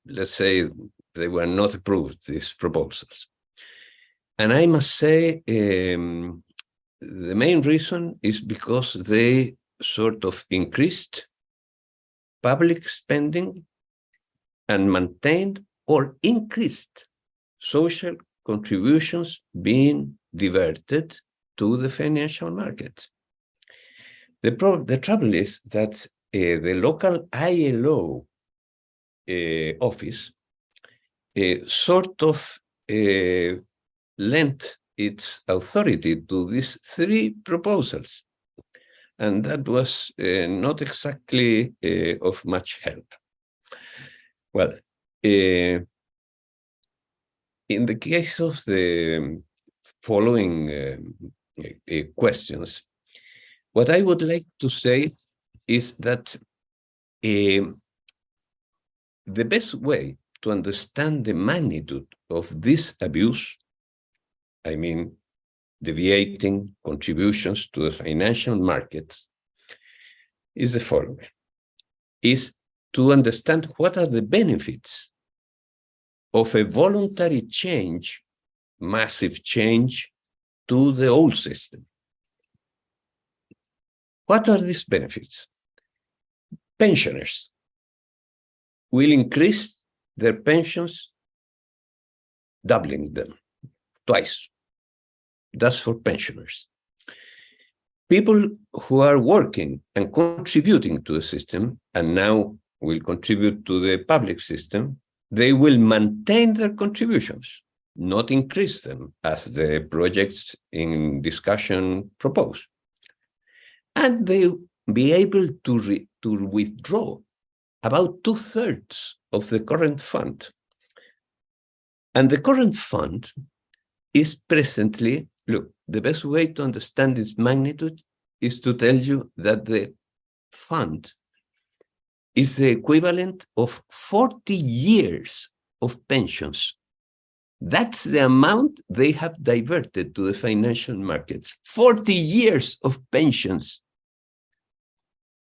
let's say they were not approved, these proposals. And I must say, the main reason is because they sort of increased public spending and maintained or increased social contributions being diverted to the financial markets. The trouble is that the local ILO office sort of lent its authority to these 3 proposals. And that was not exactly of much help. Well, in the case of the following questions, what I would like to say is that the best way to understand the magnitude of this abuse, I mean, deviating contributions to the financial markets, is the following: is to understand what are the benefits of a voluntary change, massive change to the old system. What are these benefits? Pensioners will increase their pensions, doubling them twice. That's for pensioners. People who are working and contributing to the system, and now will contribute to the public system, they will maintain their contributions, not increase them, as the projects in discussion propose. And they will be able to withdraw about 2/3 of the current fund. And the current fund is presently, look, the best way to understand its magnitude is to tell you that the fund is the equivalent of 40 years of pensions. That's the amount they have diverted to the financial markets. 40 years of pensions.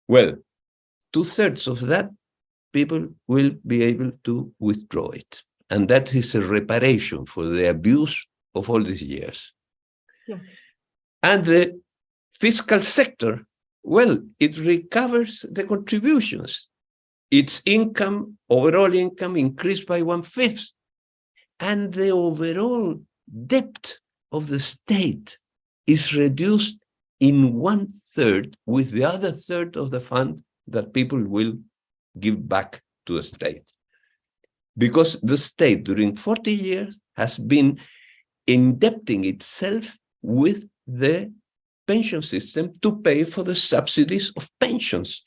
Well, 2/3 of that, people will be able to withdraw it. And that is a reparation for the abuse of all these years. Yeah. And the fiscal sector, well, it recovers the contributions. Its income, overall income, increased by 1/5. And the overall debt of the state is reduced in 1/3, with the other third of the fund that people will give back to the state. Because the state during 40 years has been indebting itself with the pension system to pay for the subsidies of pensions.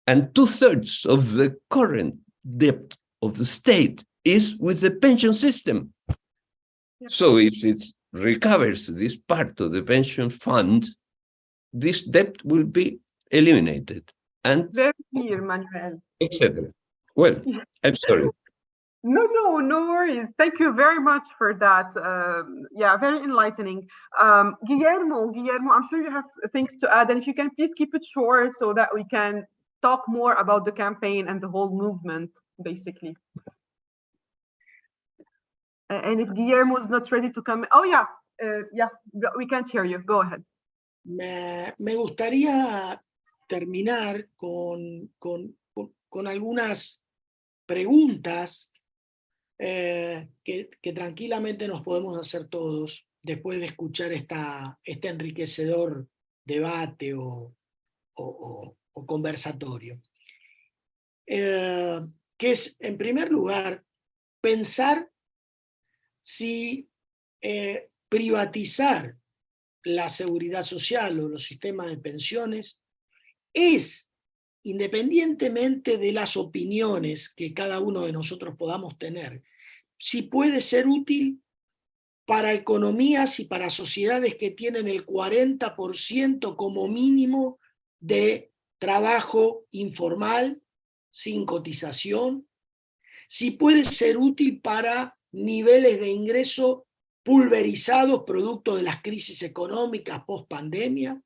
And 2/3 of the current debt of the state is with the pension system. Yep. So if it recovers this part of the pension fund, this debt will be eliminated, and Very clear, Manuel. etc. Well, I'm sorry. No worries. Thank you very much for that. Yeah, very enlightening. Guillermo, I'm sure you have things to add, and if you can please keep it short so that we can talk more about the campaign and the whole movement, basically. And if Guillermo is not ready to come, oh yeah, we can't hear you. Go ahead. Me gustaría terminar con algunas preguntas que tranquilamente nos podemos hacer todos después de escuchar este enriquecedor debate o conversatorio. Que es, en primer lugar, pensar si privatizar la seguridad social o los sistemas de pensiones es, independientemente de las opiniones que cada uno de nosotros podamos tener, si puede ser útil para economías y para sociedades que tienen el 40% como mínimo de trabajo informal, sin cotización, si puede ser útil para niveles de ingreso pulverizados producto de las crisis económicas post-pandemia,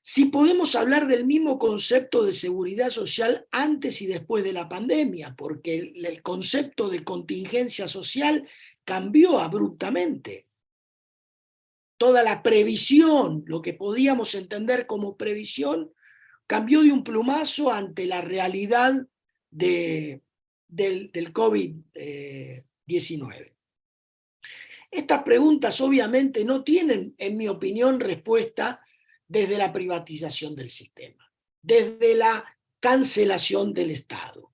si podemos hablar del mismo concepto de seguridad social antes y después de la pandemia, porque el concepto de contingencia social cambió abruptamente. Toda la previsión, lo que podíamos entender como previsión, cambió de un plumazo ante la realidad del COVID-19. Estas preguntas obviamente no tienen, en mi opinión, respuesta desde la privatización del sistema, desde la cancelación del Estado.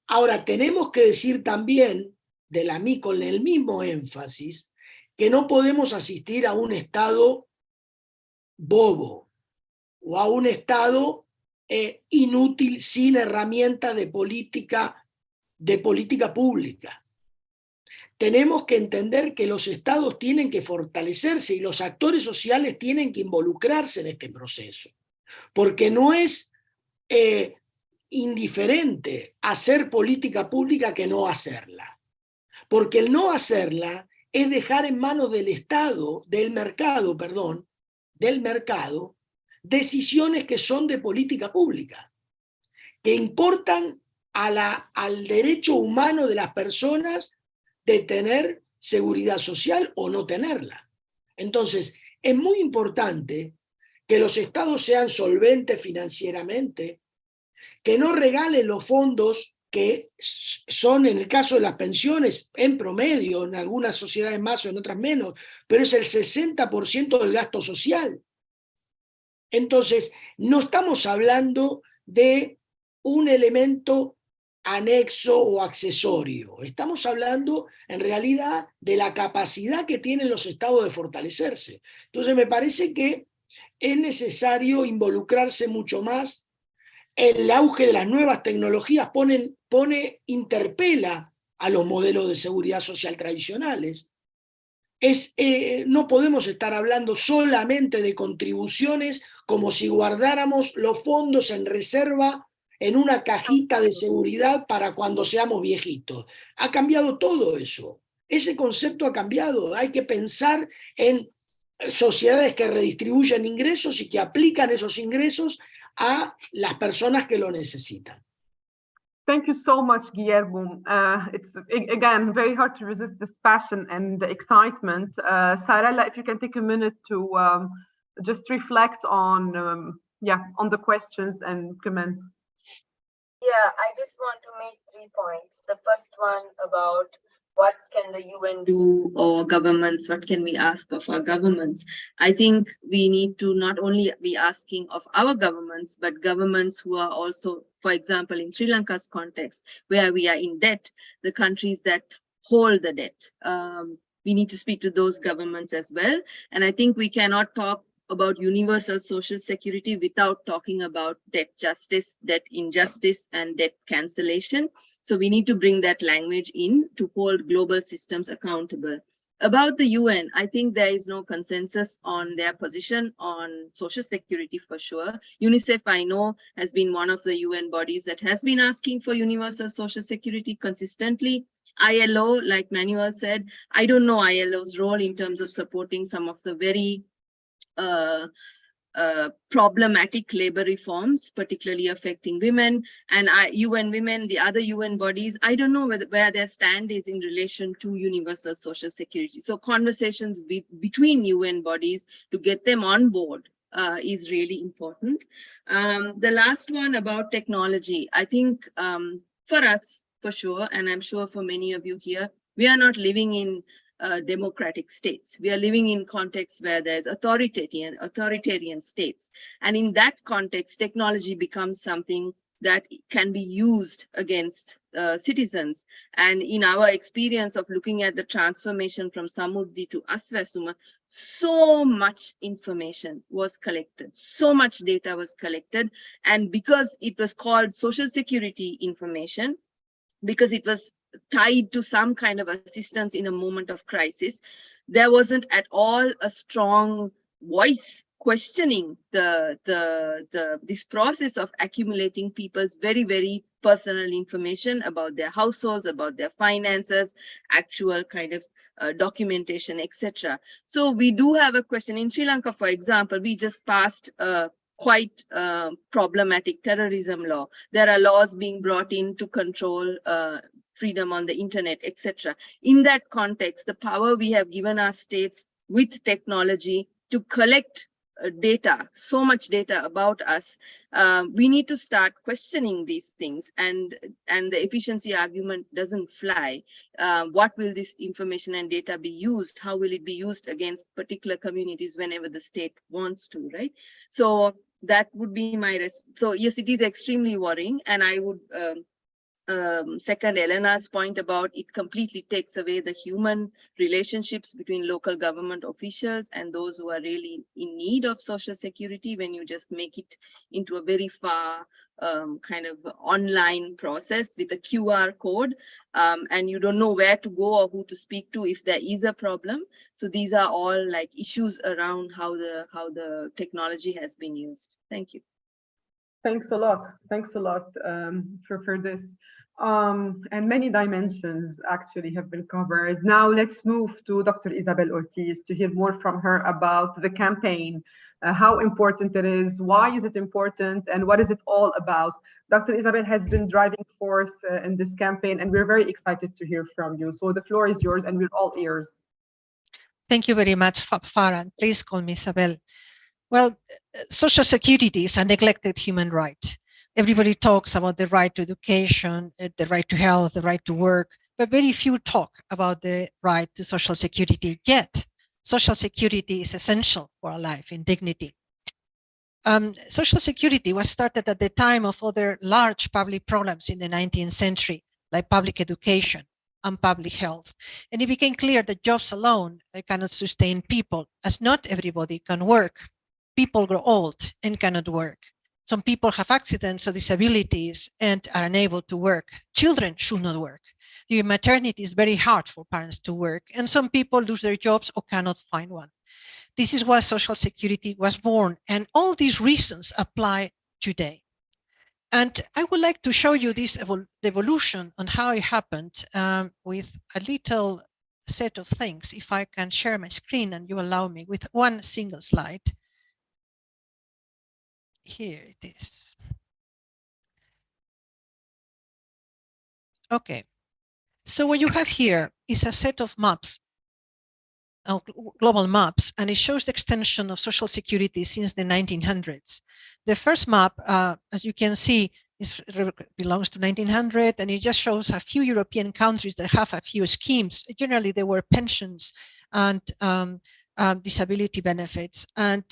Ahora, tenemos que decir también, con el mismo énfasis, que no podemos asistir a un Estado bobo o a un Estado inútil sin herramientas de política pública. Tenemos que entender que los estados tienen que fortalecerse y los actores sociales tienen que involucrarse en este proceso, porque no es indiferente hacer política pública que no hacerla, porque el no hacerla es dejar en manos del Estado, del mercado, decisiones que son de política pública, que importan al derecho humano de las personas de tener seguridad social o no tenerla. Entonces, es muy importante que los estados sean solventes financieramente, que no regalen los fondos que son, en el caso de las pensiones, en promedio, en algunas sociedades más o en otras menos, pero es el 60% del gasto social. Entonces, no estamos hablando de un elemento anexo o accesorio. Estamos hablando, en realidad, de la capacidad que tienen los estados de fortalecerse. Entonces, me parece que es necesario involucrarse mucho más el auge de las nuevas tecnologías interpela a los modelos de seguridad social tradicionales. No podemos estar hablando solamente de contribuciones como si guardáramos los fondos en reserva en una cajita de seguridad para cuando seamos viejitos. Ha cambiado todo eso. Ese concepto ha cambiado. Hay que pensar en sociedades que redistribuyen ingresos y que aplican esos ingresos a las personas que lo necesitan. Thank you so much, Guillermo. It's, again, very hard to resist this passion and the excitement. Sarella, if you can take a minute to just reflect on, on the questions and comment. Yeah, I just want to make 3 points. The first one about what can the UN do, or governments, what can we ask of our governments? I think we need to not only be asking of our governments, but governments who are also, for example, in Sri Lanka's context, where we are in debt, the countries that hold the debt. We need to speak to those governments as well. And I think we cannot talk about universal social security without talking about debt justice, debt injustice, and debt cancellation. So we need to bring that language in to hold global systems accountable. About the UN, I think there is no consensus on their position on social security for sure. UNICEF, I know, has been one of the UN bodies that has been asking for universal social security consistently. ILO, like Manuel said, I don't know ILO's role in terms of supporting some of the very problematic labor reforms, particularly affecting women, and UN Women, the other UN bodies. I don't know where their stand is in relation to universal social security. So conversations between UN bodies to get them on board is really important. The last one about technology, I think for us, for sure, and I'm sure for many of you here, we are not living in democratic states. We are living in contexts where there's authoritarian states. And in that context, technology becomes something that can be used against citizens. And in our experience of looking at the transformation from Samurdhi to Aswasuma, so much information was collected, so much data was collected. And because it was called social security information, because it was tied to some kind of assistance in a moment of crisis, there wasn't at all a strong voice questioning this process of accumulating people's very, very personal information about their households, about their finances, actual kind of documentation, etc. So we do have a question. In Sri Lanka, for example, we just passed quite problematic terrorism law. There are laws being brought in to control freedom on the internet, etc. In that context, the power we have given our states with technology to collect data, so much data about us, we need to start questioning these things, and the efficiency argument doesn't fly. What will this information and data be used? How will it be used against particular communities whenever the state wants to, right? So that would be my so yes, it is extremely worrying, and I would second Elena's point about it completely takes away the human relationships between local government officials and those who are really in need of social security when you just make it into a very far kind of online process with a QR code, and you don't know where to go or who to speak to if there is a problem. So these are all like issues around how the technology has been used. Thank you. Thanks a lot. Thanks a lot for this. And many dimensions actually have been covered. Now let's move to Dr. Isabel Ortiz to hear more from her about the campaign, how important it is, why is it important, and what is it all about. Dr. Isabel has been driving force in this campaign, and we're very excited to hear from you. So the floor is yours, and we're all ears. Thank you very much, Farah. Please call me Isabel. Well, social security is a neglected human right. Everybody talks about the right to education, the right to health, the right to work, but very few talk about the right to social security yet. Social security is essential for our life in dignity. Social security was started at the time of other large public problems in the 19th century, like public education and public health. And it became clear that jobs alone cannot sustain people, as not everybody can work. People grow old and cannot work. Some people have accidents or disabilities and are unable to work. Children should not work. During maternity is very hard for parents to work, and some people lose their jobs or cannot find one. This is why Social Security was born, and all these reasons apply today. And I would like to show you this evolution on how it happened with a little set of things. If I can share my screen and you allow me with one single slide. Here it is. Okay. So what you have here is a set of maps, global maps, and it shows the extension of Social Security since the 1900s. The first map, as you can see, belongs to 1900, and it just shows a few European countries that have a few schemes. Generally, they were pensions and disability benefits, and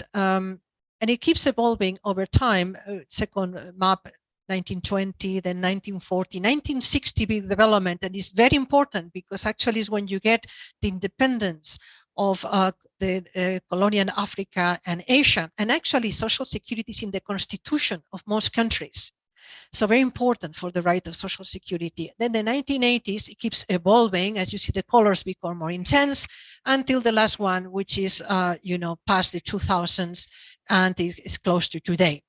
it keeps evolving over time. Second map, 1920, then 1940, 1960 big development, and it's very important because actually is when you get the independence of the colonial Africa and Asia, and actually Social Security is in the constitution of most countries. So very important for the right of Social Security. Then the 1980s, it keeps evolving. As you see, the colors become more intense until the last one, which is, past the 2000s and is close to today.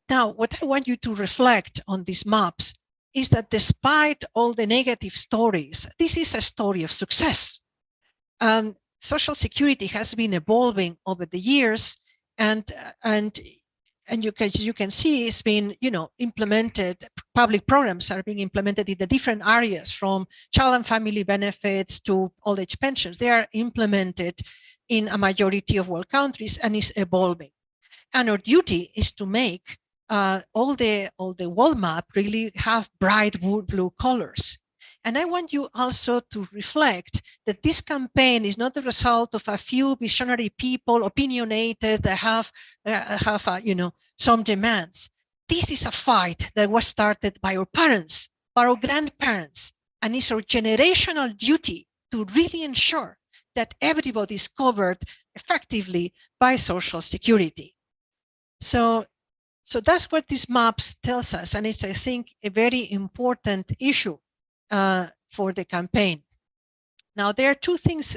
Now, what I want you to reflect on these maps is that despite all the negative stories, this is a story of success. Social Security has been evolving over the years, and you can see it's been implemented. Public programs are being implemented in the different areas, from child and family benefits to old age pensions. They are implemented in a majority of world countries and is evolving. And our duty is to make all the world map really have bright blue colors. And I want you also to reflect that this campaign is not the result of a few visionary people, opinionated, that have some demands. This is a fight that was started by our parents, by our grandparents, and it's our generational duty to really ensure that everybody is covered effectively by Social Security. So that's what these maps tells us, and it's, I think, a very important issue for the campaign. Now, there are two things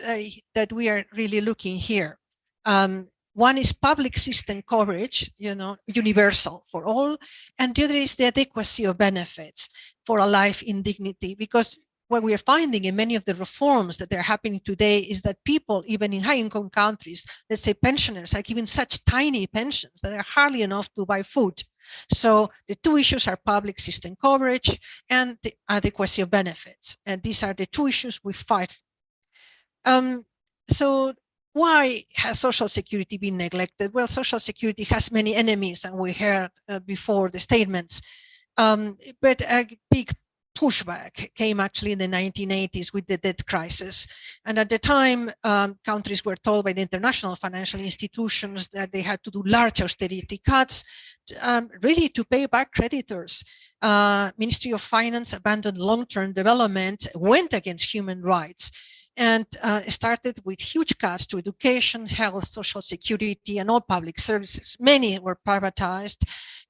that we are really looking here. One is public system coverage, universal for all, and the other is the adequacy of benefits for a life in dignity. Because what we are finding in many of the reforms that are happening today is that people, even in high-income countries, let's say pensioners, are given such tiny pensions that are hardly enough to buy food. So the two issues are public system coverage and the adequacy of benefits. And these are the two issues we fight for. So why has Social Security been neglected? Well, Social Security has many enemies, and we heard before the statements. But a big pushback came actually in the 1980s with the debt crisis. And at the time, countries were told by the international financial institutions that they had to do large austerity cuts, really to pay back creditors. Ministry of Finance abandoned long-term development, went against human rights, and started with huge cuts to education, health, Social Security, and all public services. Many were privatized,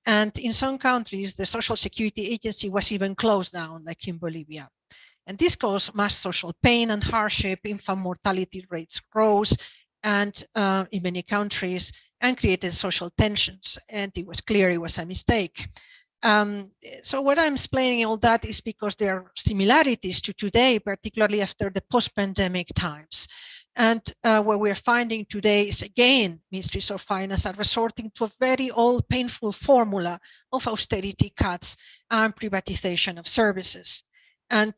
and in some countries, the Social Security Agency was even closed down, like in Bolivia. And this caused mass social pain and hardship. Infant mortality rates rose, and in many countries, and created social tensions. And it was clear it was a mistake. So what I'm explaining all that is because there are similarities to today, particularly after the post-pandemic times. And what we're finding today is, again, ministries of finance are resorting to a very old, painful formula of austerity cuts and privatization of services, and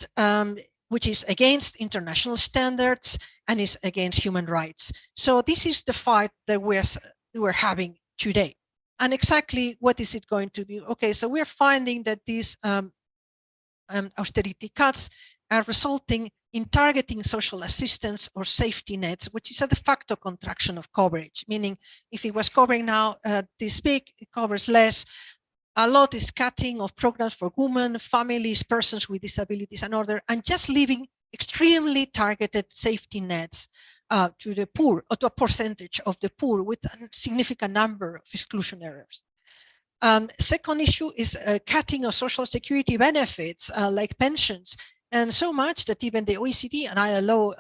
which is against international standards and is against human rights. So this is the fight that we're having today. And exactly what is it going to be? Okay, so we're finding that these austerity cuts are resulting in targeting social assistance or safety nets, which is a de facto contraction of coverage, meaning if it was covering now this big, it covers less. A lot is cutting of programs for women, families, persons with disabilities, and other, and just leaving extremely targeted safety nets to the poor, or to a percentage of the poor, with a significant number of exclusion errors. Second issue is cutting of social security benefits like pensions. And so much that even the OECD and ILO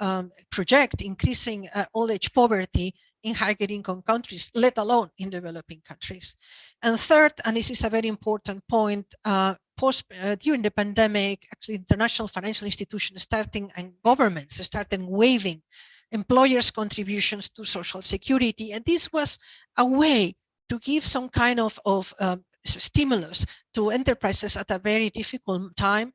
project increasing old age poverty in higher income countries, let alone in developing countries. And third, and this is a very important point, during the pandemic, actually international financial institutions and governments started waiving employers' contributions to social security. And this was a way to give some kind of stimulus to enterprises at a very difficult time.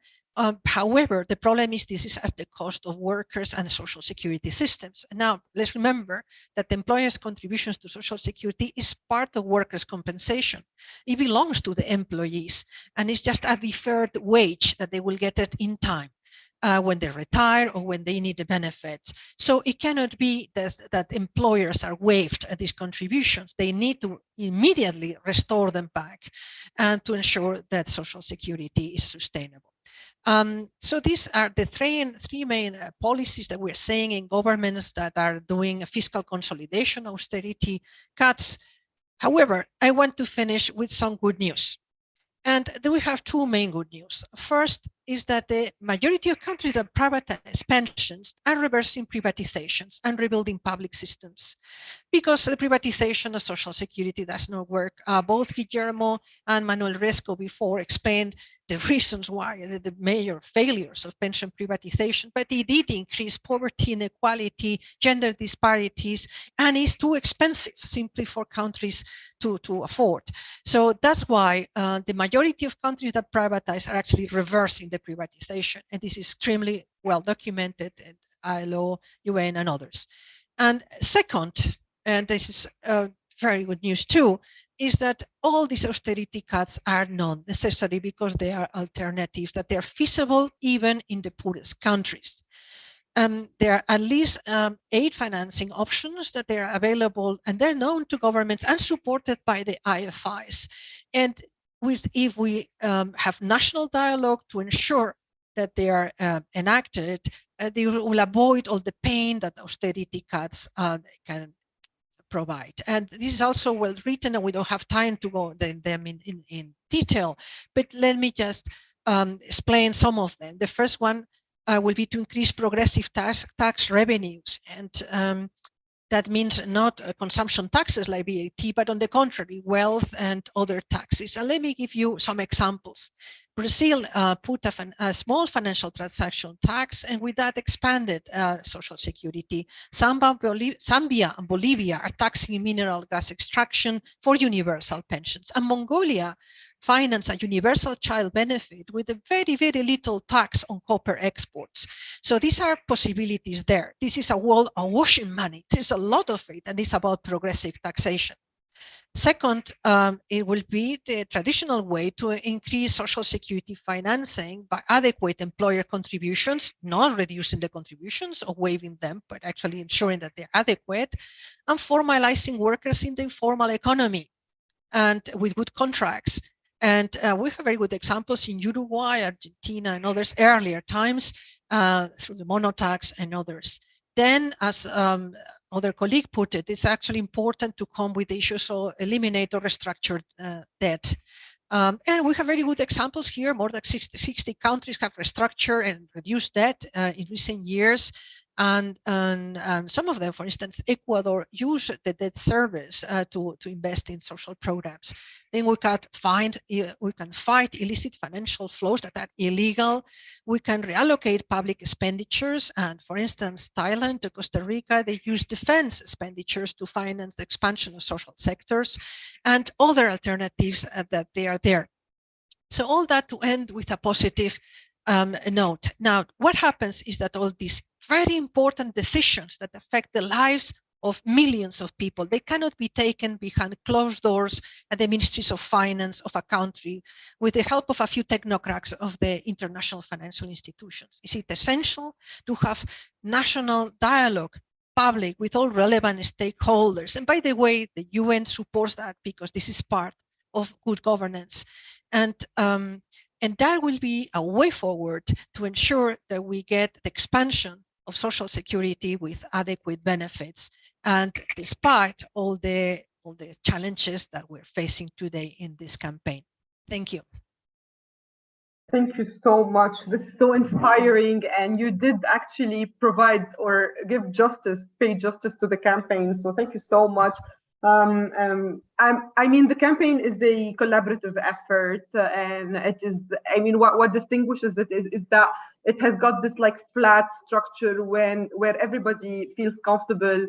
However, the problem is this is at the cost of workers and social security systems. And now, let's remember that the employers' contributions to social security is part of workers' compensation. It belongs to the employees, and it's just a deferred wage that they will get it in time when they retire or when they need the benefits. So it cannot be that employers are waived these contributions. They need to immediately restore them back and to ensure that social security is sustainable. So these are the three main policies that we're seeing in governments that are doing a fiscal consolidation, austerity cuts. However, I want to finish with some good news. And then we have two main good news. First is that the majority of countries that privatize pensions are reversing privatizations and rebuilding public systems, because the privatization of social security does not work. Both Guillermo and Manuel Resco before explained the reasons why, the major failures of pension privatization, but it did increase poverty, inequality, gender disparities, and it's too expensive simply for countries to afford. So that's why the majority of countries that privatize are actually reversing the privatization, and this is extremely well documented in ILO, UN, and others. And second, and this is very good news too, is that all these austerity cuts are not necessary because they are alternatives, that they are feasible even in the poorest countries. There are at least 8 financing options that they are available, and they're known to governments and supported by the IFIs. And if we have national dialogue to ensure that they are enacted, they will avoid all the pain that austerity cuts can provide. And this is also well written, and we don't have time to go them in detail, but let me just explain some of them. The first one will be to increase progressive tax revenues, and that means not consumption taxes like VAT, but on the contrary, wealth and other taxes. And let me give you some examples. Brazil put a small financial tax, and with that expanded social security. Zambia and Bolivia are taxing mineral gas extraction for universal pensions. And Mongolia financed a universal child benefit with a very, very little tax on copper exports. So these are possibilities there. This is a world of washing money. There's a lot of it, and it's about progressive taxation. Second, it will be the traditional way to increase social security financing by adequate employer contributions, not reducing the contributions or waiving them, but actually ensuring that they're adequate, and formalizing workers in the informal economy and with good contracts. And we have very good examples in Uruguay, Argentina, and others earlier times through the monotax and others. Then, as other colleague put it, it's actually important to come with issues of eliminate or restructure debt. And we have very good examples here. More than 60 countries have restructured and reduced debt in recent years. And some of them, for instance, Ecuador, use the debt service to invest in social programs. Then we can fight illicit financial flows that are illegal. We can reallocate public expenditures. And for instance, Thailand to Costa Rica, they use defense expenditures to finance the expansion of social sectors and other alternatives that they are there. So all that to end with a positive note. Now, what happens is that all these very important decisions that affect the lives of millions of people, they cannot be taken behind closed doors at the ministries of finance of a country with the help of a few technocrats of the international financial institutions. Is it essential to have national dialogue, public, with all relevant stakeholders? And by the way, the UN supports that because this is part of good governance. And that will be a way forward to ensure that we get the expansion of social security with adequate benefits. And despite all the all the challenges that we're facing today in this campaign. Thank you. Thank you so much. This is so inspiring, and you did actually provide or give justice, pay justice to the campaign. So thank you so much. I mean, the campaign is a collaborative effort, and it is, I mean, what distinguishes it is that it has got this like flat structure where everybody feels comfortable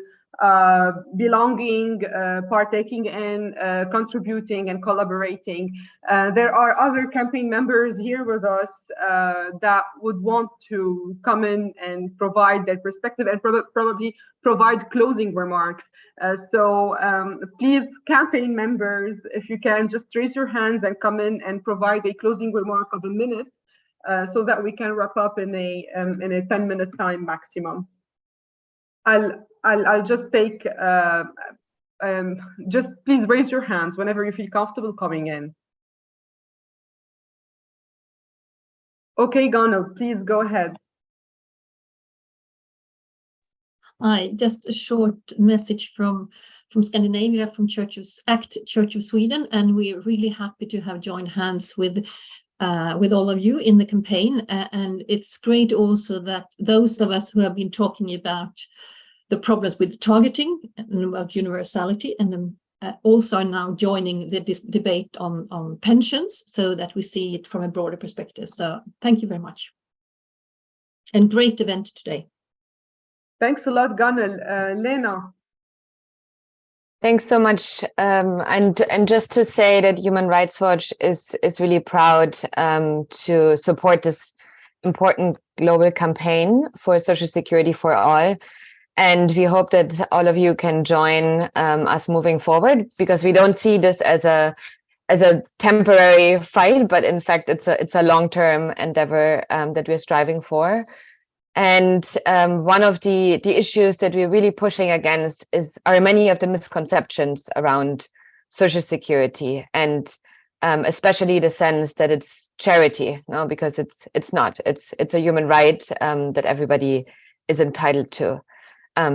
belonging, partaking in, contributing and collaborating. There are other campaign members here with us that would want to come in and provide their perspective and probably provide closing remarks. So please, campaign members, if you can just raise your hands and come in and provide a closing remark of a minute so that we can wrap up in a 10-minute time maximum. I'll just take, just please raise your hands whenever you feel comfortable coming in. Okay, Gonal, please go ahead. Hi, just a short message from Scandinavia, from ACT Church of Sweden, and we're really happy to have joined hands with all of you in the campaign. And it's great also that those of us who have been talking about the problems with targeting and about universality, and then also are now joining this debate on pensions, so that we see it from a broader perspective. So thank you very much. And great event today. Thanks a lot, Gonal. Lena. Thanks so much. And just to say that Human Rights Watch is really proud to support this important global campaign for Social Security for all. And we hope that all of you can join us moving forward, because we don't see this as a temporary fight, but in fact, it's a long-term endeavor that we're striving for. And one of the issues that we're really pushing against are many of the misconceptions around Social Security, and especially the sense that it's charity, no, because it's not. It's a human right that everybody is entitled to.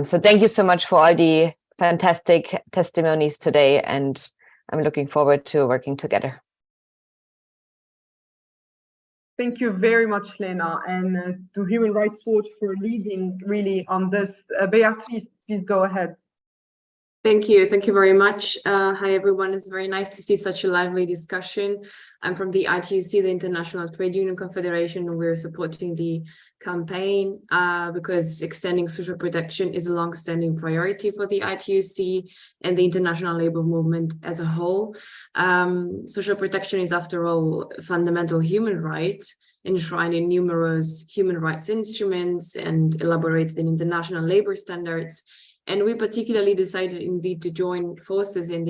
So thank you so much for all the fantastic testimonies today, and I'm looking forward to working together. Thank you very much, Lena, and to Human Rights Watch for leading really on this. Beatrice, please go ahead. Thank you. Thank you very much. Hi, everyone. It's very nice to see such a lively discussion. I'm from the ITUC, the International Trade Union Confederation, and we're supporting the campaign because extending social protection is a long-standing priority for the ITUC and the international labor movement as a whole. Social protection is, after all, a fundamental human right enshrined in numerous human rights instruments and elaborated in international labor standards. And we particularly decided indeed to join forces in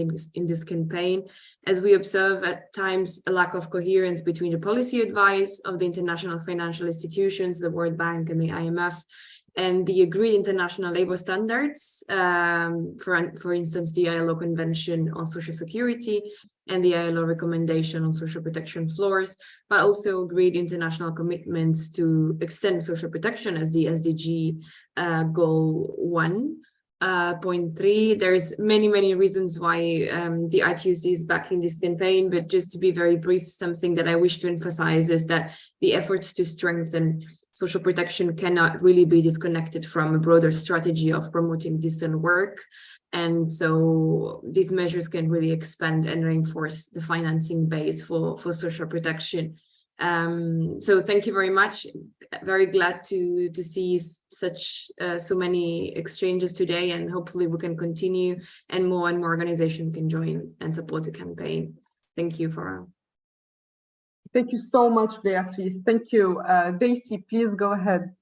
this campaign, as we observe at times a lack of coherence between the policy advice of the international financial institutions, the World Bank and the IMF, and the agreed international labor standards, for instance, the ILO Convention on Social Security and the ILO recommendation on social protection floors, but also agreed international commitments to extend social protection as the SDG goal 1.3. There's many reasons why the ITUC is backing this campaign, but just to be very brief, something that I wish to emphasize is that the efforts to strengthen social protection cannot really be disconnected from a broader strategy of promoting decent work. And so these measures can really expand and reinforce the financing base for social protection. So thank you very much. Very glad to see so many exchanges today, and hopefully we can continue and more organizations can join and support the campaign. Thank you, Farah. Thank you so much, Beatrice. Thank you. Daisy, please go ahead.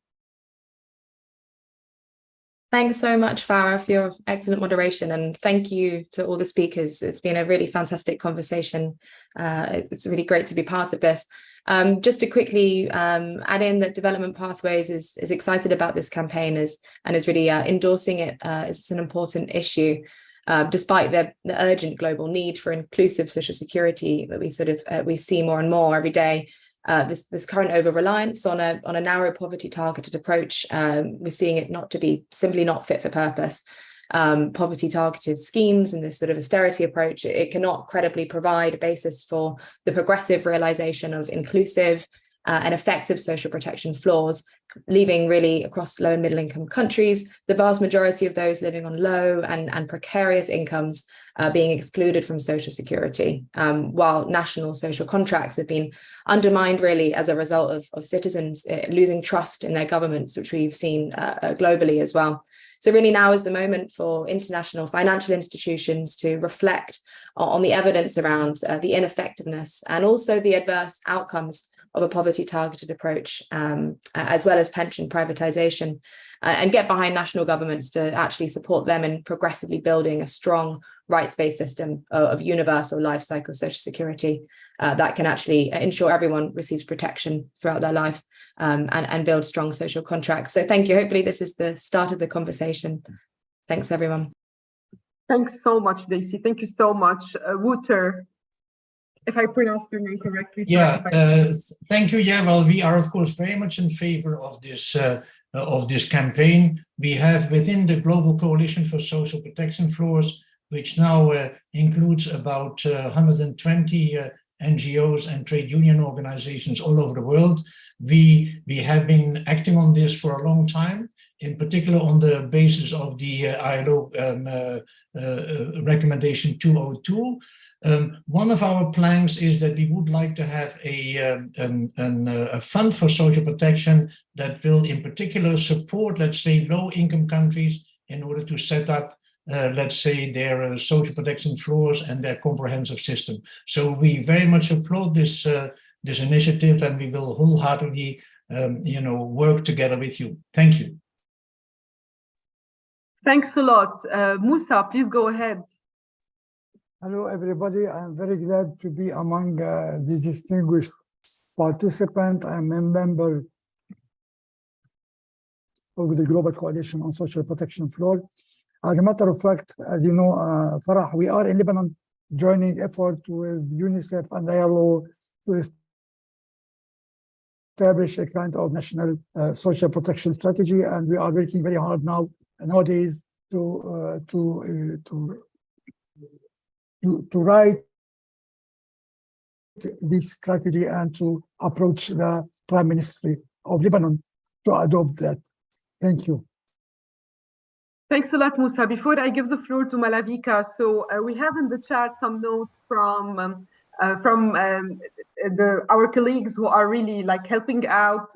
Thanks so much, Farah, for your excellent moderation, and thank you to all the speakers. It's been a really fantastic conversation. It's really great to be part of this. Just to quickly add in that Development Pathways is excited about this campaign and is really endorsing it as an important issue, despite the urgent global need for inclusive social security that we see more and more every day. This current over-reliance on a narrow poverty targeted approach, we're seeing it not to be simply not fit for purpose. poverty targeted schemes and this sort of austerity approach, it cannot credibly provide a basis for the progressive realization of inclusive and effective social protection floors, leaving really across low and middle income countries, the vast majority of those living on low and precarious incomes being excluded from social security, while national social contracts have been undermined really as a result of citizens losing trust in their governments, which we've seen globally as well. So really now is the moment for international financial institutions to reflect on the evidence around the ineffectiveness and also the adverse outcomes of a poverty-targeted approach, as well as pension privatization, and get behind national governments to actually support them in progressively building a strong rights-based system of universal life cycle social security that can actually ensure everyone receives protection throughout their life, and build strong social contracts. So thank you. Hopefully this is the start of the conversation. Thanks, everyone. Thanks so much, Daisy. Thank you so much. Wouter, if I pronounced your name correctly. Yeah, thank you. Yeah, well, we are, of course, very much in favor of this campaign. We have within the Global Coalition for Social Protection Floors, which now includes about 120 NGOs and trade union organizations all over the world. We have been acting on this for a long time, in particular on the basis of the ILO recommendation 202. One of our plans is that we would like to have a fund for social protection that will in particular support, let's say, low-income countries in order to set up, let's say, their social protection floors and their comprehensive system. So we very much applaud this initiative, and we will wholeheartedly, work together with you. Thank you. Thanks a lot. Musa, please go ahead. Hello, everybody. I'm very glad to be among the distinguished participants. I'm a member of the Global Coalition on Social Protection Floor. As a matter of fact, as you know, Farah, we are in Lebanon joining effort with UNICEF and ILO to establish a kind of national social protection strategy, and we are working very hard nowadays to write this strategy and to approach the Prime Ministry of Lebanon to adopt that. Thank you. Thanks a lot, Musa. Before I give the floor to Malavika, so we have in the chat some notes from our colleagues who are really like helping out,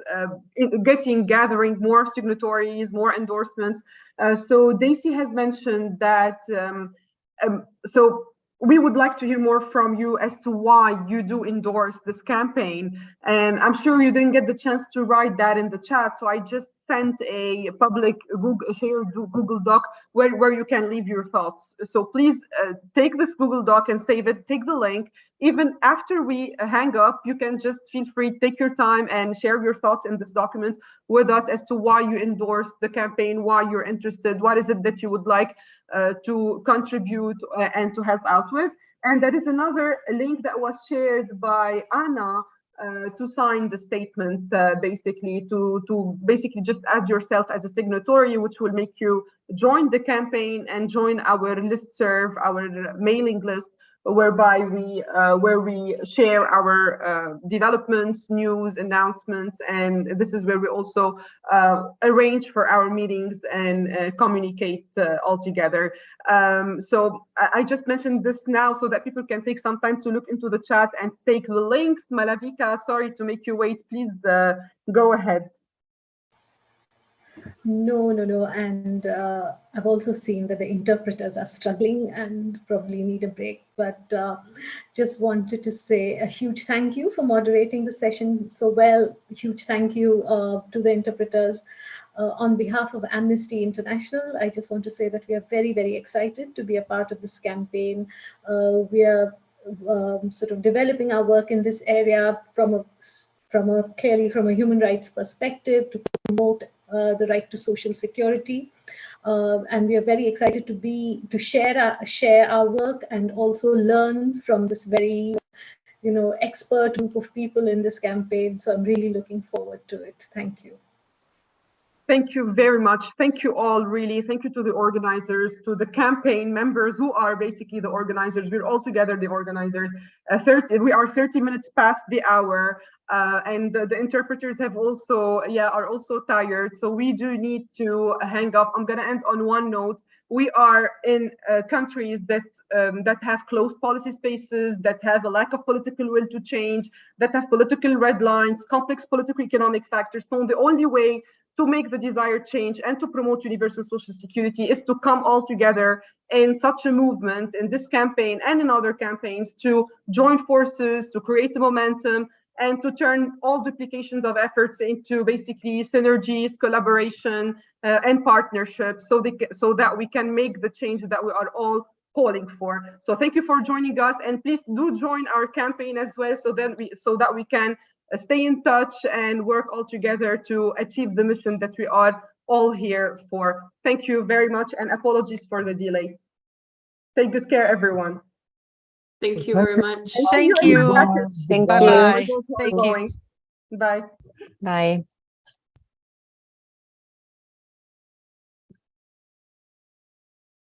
gathering more signatories, more endorsements. So Daisy has mentioned that, so we would like to hear more from you as to why you do endorse this campaign. And I'm sure you didn't get the chance to write that in the chat, so I just sent a public shared Google Doc where you can leave your thoughts. So please take this Google Doc and save it, take the link. Even after we hang up, you can just feel free, take your time and share your thoughts in this document with us as to why you endorse the campaign, why you're interested, what is it that you would like to contribute and to help out with. And there is another link that was shared by Anna to sign the statement, basically to basically just add yourself as a signatory, which will make you join the campaign and join our listserv, our mailing list, whereby where we share our developments, news, announcements, and this is where we also arrange for our meetings and communicate all together. So I just mentioned this now so that people can take some time to look into the chat and take the links. Malavika, sorry to make you wait. Please go ahead. No. And I've also seen that the interpreters are struggling and probably need a break. But just wanted to say a huge thank you for moderating the session so well. A huge thank you to the interpreters. On behalf of Amnesty International, I just want to say that we are very, very excited to be a part of this campaign. We are sort of developing our work in this area clearly from a human rights perspective to promote the right to social security, and we are very excited to share our work and also learn from this very, expert group of people in this campaign. So I'm really looking forward to it. Thank you. Thank you very much. Thank you all, really. Thank you to the organizers, to the campaign members who are basically the organizers. We're all together the organizers. We are 30 minutes past the hour, and the interpreters have also, are also tired. So we do need to hang up. I'm going to end on one note. We are in countries that have closed policy spaces, that have a lack of political will to change, that have political red lines, complex political economic factors. So the only way to make the desired change and to promote universal social security is to come all together in such a movement, in this campaign and in other campaigns, to join forces, to create the momentum, and to turn all duplications of efforts into basically synergies, collaboration, and partnerships, so that we can make the change that we are all calling for. So thank you for joining us, and please do join our campaign as well, so that we can stay in touch and work all together to achieve the mission that we are all here for. Thank you very much, and apologies for the delay. Take good care, everyone. Thank you very much. Thank you. Thank Bye-bye. you. Thank you. Bye. Bye.